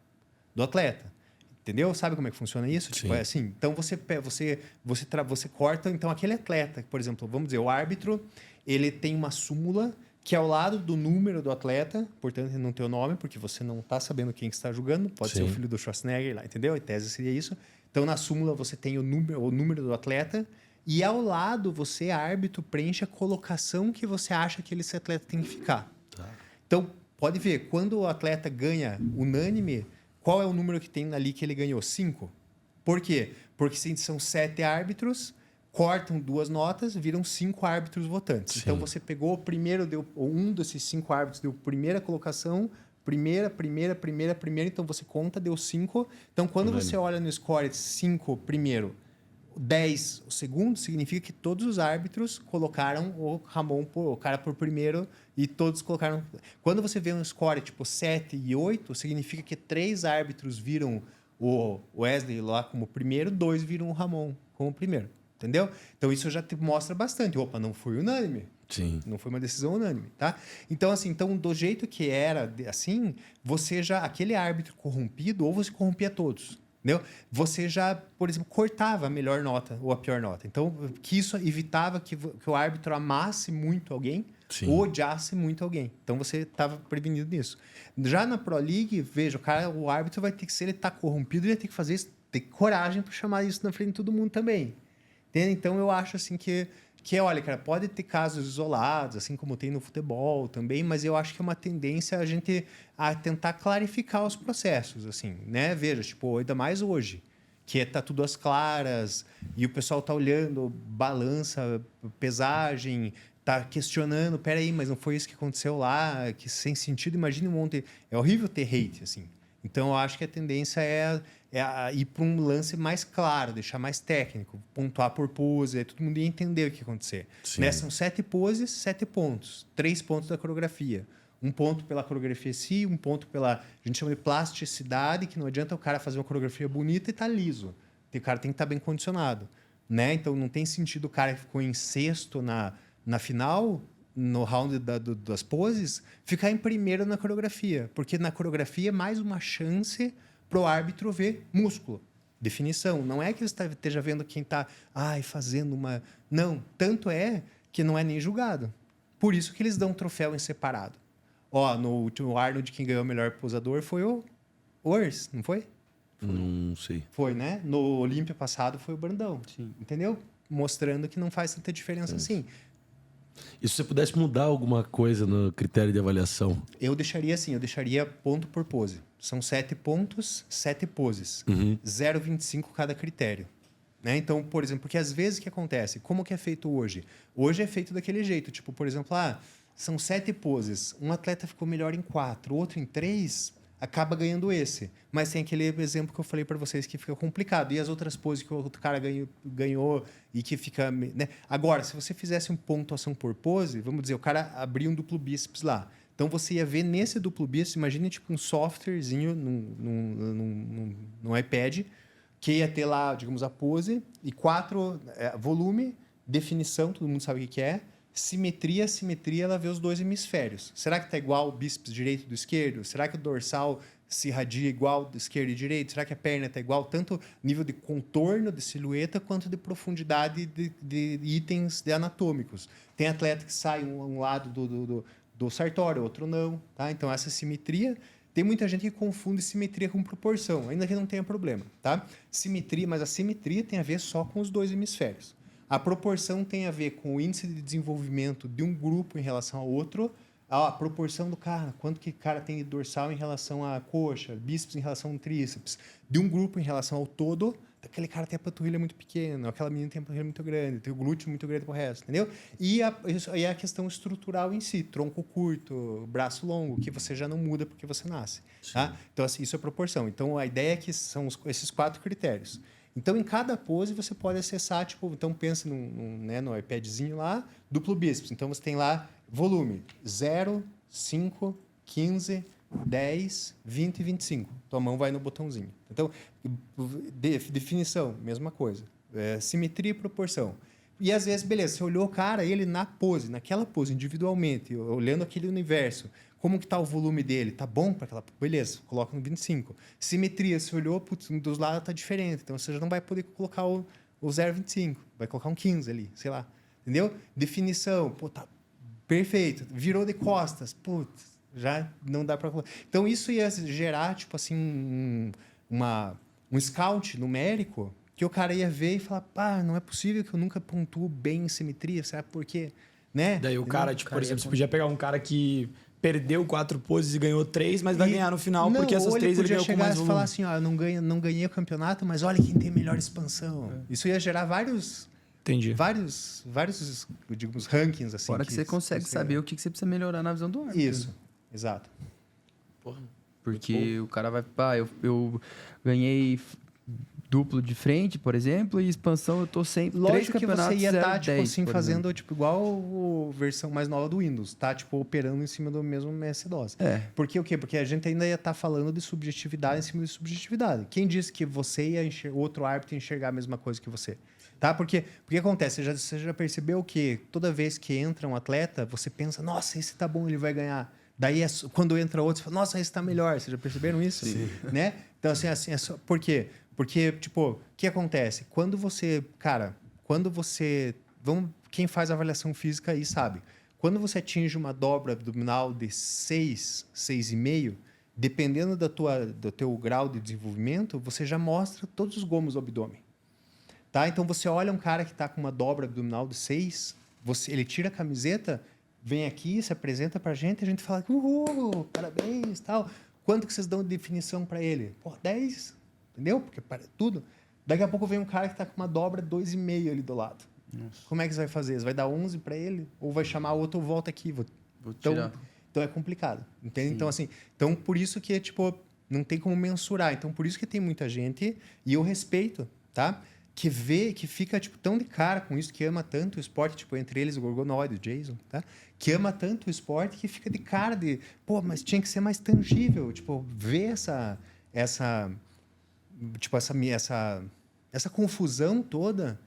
do atleta. Entendeu? Sabe como é que funciona isso? Tipo, é assim. Então, você corta... Então, aquele atleta, por exemplo, vamos dizer, o árbitro, ele tem uma súmula que é ao lado do número do atleta, portanto, ele não tem o nome, porque você não está sabendo quem que está julgando. Pode ser o filho do Schwarzenegger lá, entendeu? Em tese seria isso. Então, na súmula, você tem o número do atleta e ao lado, você, árbitro, preenche a colocação que você acha que esse atleta tem que ficar. Tá. Então, pode ver, quando o atleta ganha unânime, qual é o número que tem ali que ele ganhou? 5. Por quê? Porque se são 7 árbitros, cortam 2 notas, viram 5 árbitros votantes. Sim. Então, você pegou o primeiro, um desses 5 árbitros deu primeira colocação, primeira, então você conta, deu 5. Então, quando você olha no score 5 primeiro, 10 segundos significa que todos os árbitros colocaram o Ramon, o cara por primeiro, e todos colocaram... Quando você vê um score tipo 7 e 8, significa que 3 árbitros viram o Wesley lá como primeiro, 2 viram o Ramon como primeiro. Entendeu? Então, isso já te mostra bastante. Opa, não foi unânime. Sim. Não foi uma decisão unânime, tá? Então, assim, do jeito que era assim, você já... Aquele árbitro corrompido, ou você corrompia todos. Entendeu? Você já, por exemplo, cortava a melhor nota ou a pior nota. Então, que isso evitava que o árbitro amasse muito alguém, Sim. ou odiasse muito alguém. Então, você estava prevenido nisso. Já na Pro League, veja, o árbitro vai ter que, se ele está corrompido, ele vai ter que fazer isso, ter coragem para chamar isso na frente de todo mundo também. Entende? Então, eu acho assim que olha, cara, pode ter casos isolados, assim como tem no futebol também, mas eu acho que é uma tendência a tentar clarificar os processos, assim, né? Veja, tipo, ainda mais hoje, que tá tudo às claras e o pessoal tá olhando, balança, pesagem, tá questionando, peraí, mas não foi isso que aconteceu lá, que sem sentido, imagine um monte... É horrível ter hate, assim. Então, eu acho que a tendência é ir para um lance mais claro, deixar mais técnico, pontuar por pose, todo mundo ia entender o que ia acontecer. Né? São 7 poses, 7 pontos. 3 pontos da coreografia. 1 ponto pela coreografia em si, 1 ponto pela... A gente chama de plasticidade, que não adianta o cara fazer uma coreografia bonita e estar liso. O cara tem que estar bem condicionado. Né? Então, não tem sentido o cara que ficou em sexto na final... no round das poses, ficar em primeiro na coreografia. Porque na coreografia é mais uma chance para o árbitro ver músculo, definição. Não é que ele esteja vendo quem está fazendo uma... Não, tanto é que não é nem julgado. Por isso que eles dão um troféu em separado. No último Arnold, quem ganhou o melhor posador foi o Urs, não foi? Não sei. Foi, né? No Olímpia passado foi o Brandão. Sim. Entendeu? Mostrando que não faz tanta diferença assim. E se você pudesse mudar alguma coisa no critério de avaliação? Eu deixaria assim, ponto por pose. São 7 pontos, 7 poses. 0,25 cada critério. Né? Então, por exemplo, porque às vezes o que acontece? Como que é feito hoje? Hoje é feito daquele jeito. Tipo, por exemplo, são 7 poses. Um atleta ficou melhor em 4, outro em 3, acaba ganhando esse. Mas tem aquele exemplo que eu falei para vocês que fica complicado. E as outras poses que o outro cara ganhou e que fica... Né? Agora, se você fizesse pontuação por pose, vamos dizer, o cara abriu um duplo bíceps lá. Então, você ia ver nesse duplo bíceps, imagine tipo um softwarezinho no iPad, que ia ter lá, digamos, a pose, e 4, volume, definição, todo mundo sabe o que é, simetria, ela vê os 2 hemisférios. Será que está igual o bíceps direito do esquerdo? Será que o dorsal se irradia igual do esquerdo e direito? Será que a perna está igual? Tanto nível de contorno, de silhueta, quanto de profundidade de itens anatômicos. Tem atleta que sai um lado do sartório, outro não. Tá? Então, essa simetria... Tem muita gente que confunde simetria com proporção, ainda que não tenha problema. Tá? Simetria, mas a simetria tem a ver só com os 2 hemisférios. A proporção tem a ver com o índice de desenvolvimento de um grupo em relação ao outro, a proporção do cara, quanto que o cara tem de dorsal em relação à coxa, bíceps em relação ao tríceps, de um grupo em relação ao todo, aquele cara tem a panturrilha muito pequena, aquela menina tem a panturrilha muito grande, tem o glúteo muito grande pro resto, entendeu? E a questão estrutural em si, tronco curto, braço longo, que você já não muda porque você nasce. Tá? Então, assim, isso é proporção. Então, a ideia é que são esses 4 critérios. Então, em cada pose, você pode acessar, tipo, então pensa no iPadzinho lá, duplo bíceps. Então, você tem lá volume 0, 5, 15, 10, 20 e 25. Tua mão vai no botãozinho. Então, definição, mesma coisa. Simetria e proporção. E, às vezes, beleza, você olhou o cara, ele naquela pose, individualmente, olhando aquele universo. Como que está o volume dele? Tá bom para aquela... Beleza, coloca no 25. Simetria, você olhou, putz, dos lados está diferente. Então, você já não vai poder colocar o 0,25. Vai colocar um 15 ali, sei lá. Entendeu? Definição, tá perfeito. Virou de costas, putz, já não dá para colocar. Então, isso ia gerar, tipo assim, um scout numérico que o cara ia ver e falar, não é possível que eu nunca pontuo bem em simetria, sabe por quê? Né? Daí o cara, tipo, por exemplo, você podia pegar um cara que perdeu 4 poses e ganhou 3, mas vai ganhar no final, porque essas 3 ele ganhou com mais volume. Falar assim, eu não ganhei o campeonato, mas olha quem tem melhor expansão. Isso ia gerar vários, digamos, rankings. Assim, fora que você consegue saber o que você precisa melhorar na visão do árbitro. Isso, exato. Porra. Porque o cara vai... eu ganhei duplo de frente, por exemplo, e expansão eu tô sempre... Lógico que campeonatos você ia estar, 0-10, tipo assim, por fazendo, exemplo. tipo, igual a versão mais nova do Windows, tá? Tipo, operando em cima do mesmo MS-DOS. É. Porque o quê? Porque a gente ainda ia estar falando de subjetividade em cima de subjetividade. Quem disse que você ia outro árbitro ia enxergar a mesma coisa que você? Tá? Porque acontece, você já percebeu que toda vez que entra um atleta, você pensa, nossa, esse tá bom, ele vai ganhar. Daí, quando entra outro, você fala, nossa, esse tá melhor. Vocês já perceberam isso? Sim. Né? Então, assim é só... Por quê? Porque, tipo, o que acontece? Quando você... Cara, quando você... Quem faz avaliação física aí sabe. Quando você atinge uma dobra abdominal de 6, 6,5, dependendo do teu grau de desenvolvimento, você já mostra todos os gomos do abdômen. Tá? Então, você olha um cara que está com uma dobra abdominal de 6, ele tira a camiseta, vem aqui, se apresenta pra gente, a gente fala, parabéns, tal. Quanto que vocês dão de definição para ele? Pô, 10, entendeu? Porque para tudo. Daqui a pouco vem um cara que está com uma dobra 2,5 ali do lado. Nossa. Como é que você vai fazer? Você vai dar 11 para ele? Ou vai chamar outro, volta aqui. Vou tirar. Então é complicado, entende? Sim. Então, assim, por isso que, tipo, não tem como mensurar. Então, por isso que tem muita gente, e eu respeito, tá? Que fica, tipo, tão de cara com isso, que ama tanto o esporte, tipo, entre eles o Gorgonoid, o Jason, tá? Que ama tanto o esporte que fica de cara de, pô, mas tinha que ser mais tangível, tipo, ver essa confusão toda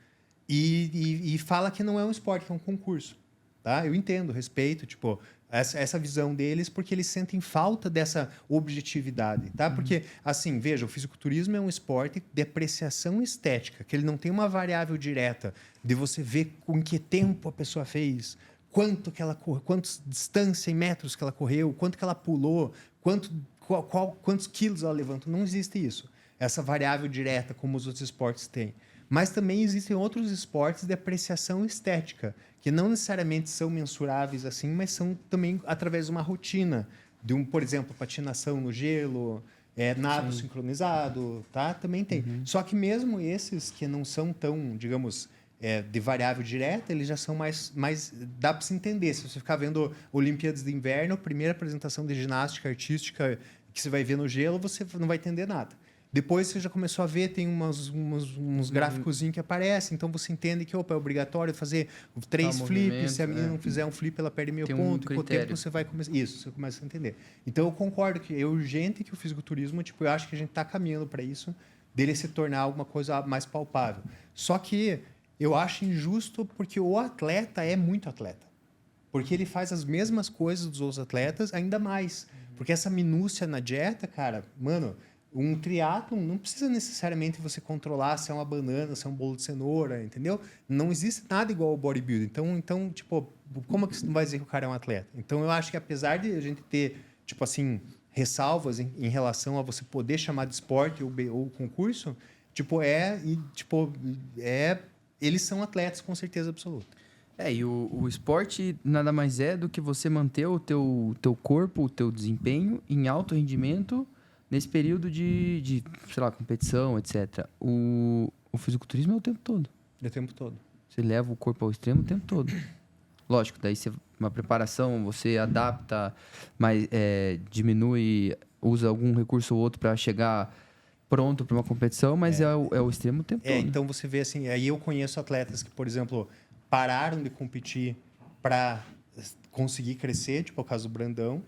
e fala que não é um esporte, que é um concurso, tá? Eu entendo, respeito, tipo, essa visão deles, porque eles sentem falta dessa objetividade, tá? Porque, assim, veja, o fisiculturismo é um esporte de apreciação estética, que ele não tem uma variável direta de você ver com que tempo a pessoa fez, quanto que ela correu, quantas distância em metros que ela correu, quanto que ela pulou, quantos quilos ela levantou. Não existe isso. Essa variável direta, como os outros esportes têm. Mas também existem outros esportes de apreciação estética, que não necessariamente são mensuráveis assim, mas são também através de uma rotina, por exemplo, patinação no gelo, nado sincronizado, tá? Também tem. Só que mesmo esses que não são tão, digamos, de variável direta, eles já são mais dá para se entender. Se você ficar vendo Olimpíadas de Inverno, a primeira apresentação de ginástica artística que você vai ver no gelo, você não vai entender nada. Depois você já começou a ver, tem uns gráficozinhos que aparecem, então você entende que é obrigatório fazer 3 flips, se a menina não fizer um flip, ela perde meio ponto, e com o tempo você vai começar... Isso, você começa a entender. Então eu concordo que é urgente que o fisiculturismo, tipo, eu acho que a gente está caminhando para isso, dele se tornar alguma coisa mais palpável. Só que eu acho injusto porque o atleta é muito atleta. Porque ele faz as mesmas coisas dos outros atletas, ainda mais. Porque essa minúcia na dieta, cara, mano... Um triatlon não precisa necessariamente você controlar se é uma banana, se é um bolo de cenoura, entendeu? Não existe nada igual ao bodybuilding. Então, tipo, como é que você não vai dizer que o cara é um atleta? Então, eu acho que apesar de a gente ter, tipo assim, ressalvas em relação a você poder chamar de esporte ou concurso, eles são atletas com certeza absoluta. E o esporte nada mais é do que você manter o teu corpo, o teu desempenho em alto rendimento nesse período de sei lá, competição, etc. O fisiculturismo é o tempo todo. É o tempo todo. Você leva o corpo ao extremo o tempo todo. Lógico, daí uma preparação, você adapta, mas diminui, usa algum recurso ou outro para chegar pronto para uma competição, mas é o extremo o tempo todo. Então você vê assim, aí eu conheço atletas que, por exemplo, pararam de competir para conseguir crescer, tipo o caso do Brandão,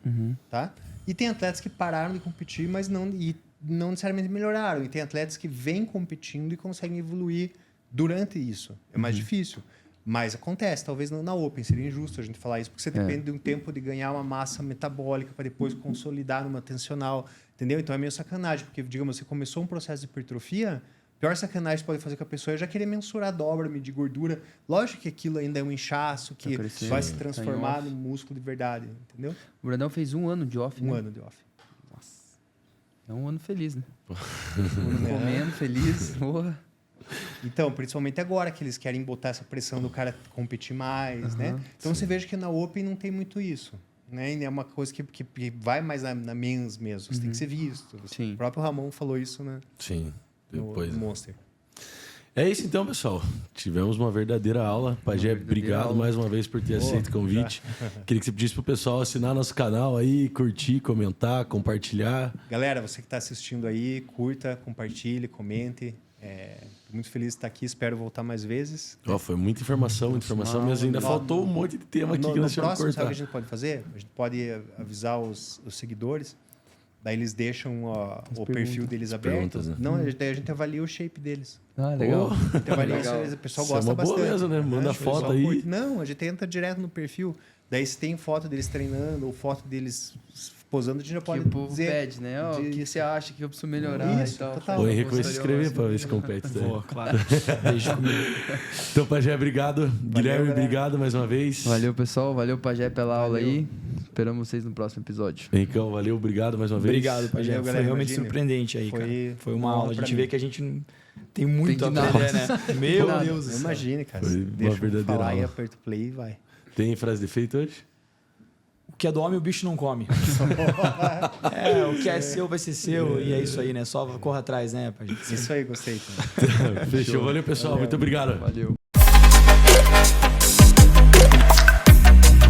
tá? E tem atletas que pararam de competir, mas não necessariamente melhoraram. E tem atletas que vêm competindo e conseguem evoluir durante isso. É mais difícil, mas acontece. Talvez não na Open, seria injusto a gente falar isso, porque você depende de um tempo de ganhar uma massa metabólica para depois consolidar numa tensional, entendeu? Então é meio sacanagem, porque, digamos, você começou um processo de hipertrofia, a pior sacanagem que pode fazer com a pessoa é já querer mensurar a dobra, medir gordura. Lógico que aquilo ainda é um inchaço que vai se transformar num músculo de verdade, entendeu? O Brandão fez 1 ano de off, Um ano de off. Nossa. É um ano feliz, né? Comendo, feliz. Porra. Então, principalmente agora que eles querem botar essa pressão do cara competir mais, né? Então, você veja que na Open não tem muito isso. Né? E é uma coisa que vai mais na mens mesmo. Você tem que ser visto. Sim. O próprio Ramon falou isso, né? Sim. Depois. No Monster. É isso então, pessoal. Tivemos uma verdadeira aula. Pajé, obrigado mais uma vez por ter aceito o convite. Queria que você pedisse pro pessoal assinar nosso canal aí, curtir, comentar, compartilhar. Galera, você que está assistindo aí, curta, compartilhe, comente. Tô muito feliz de estar aqui, espero voltar mais vezes. Ó, foi muita informação, mas ainda faltou um monte de tema aqui que No nós tivemos que próximo, sabe o cortar. que a gente pode fazer? A gente pode avisar os seguidores, daí eles deixam o perfil deles aberto. perguntas, né? Não, daí a gente avalia o shape deles. Ah, legal. A gente avalia Legal. isso, o pessoal Isso é gosta uma boa bastante. mesmo, né? Manda O foto pessoal aí. curte. Não, a gente entra direto no perfil, daí se tem foto deles treinando ou foto deles posando, a gente já Que pode o povo dizer... pede, né? Ó, o que você acha que eu preciso melhorar Isso, e tal. total. O Henrique vai se Gostaria inscrever mais. para ver se compete. Tá? Boa, claro. Deixa comigo. Então, Pajé, obrigado. Guilherme, galera. obrigado mais uma vez. Valeu, pessoal. Valeu, Pajé, pela aula aí. Esperamos vocês no próximo episódio. Henricão, valeu, obrigado mais uma vez. Obrigado, Pajé. Valeu, Foi galera, realmente imagine. surpreendente aí, cara. Foi uma uma aula. honra A pra gente mim. vê que a gente não tem muito a Tem que aprender, nada. né? Meu nada. Deus do céu. Imagine, cara. Foi uma Deixa eu verdadeira falar e aula. aperta o play e vai. Tem frase de efeito hoje? O que é do homem, o bicho não come. O que é seu vai ser seu. E é isso aí, né? Só corra atrás, né, Pajé? Isso aí, gostei. Cara. Fechou. Valeu, pessoal. Muito obrigado. Valeu.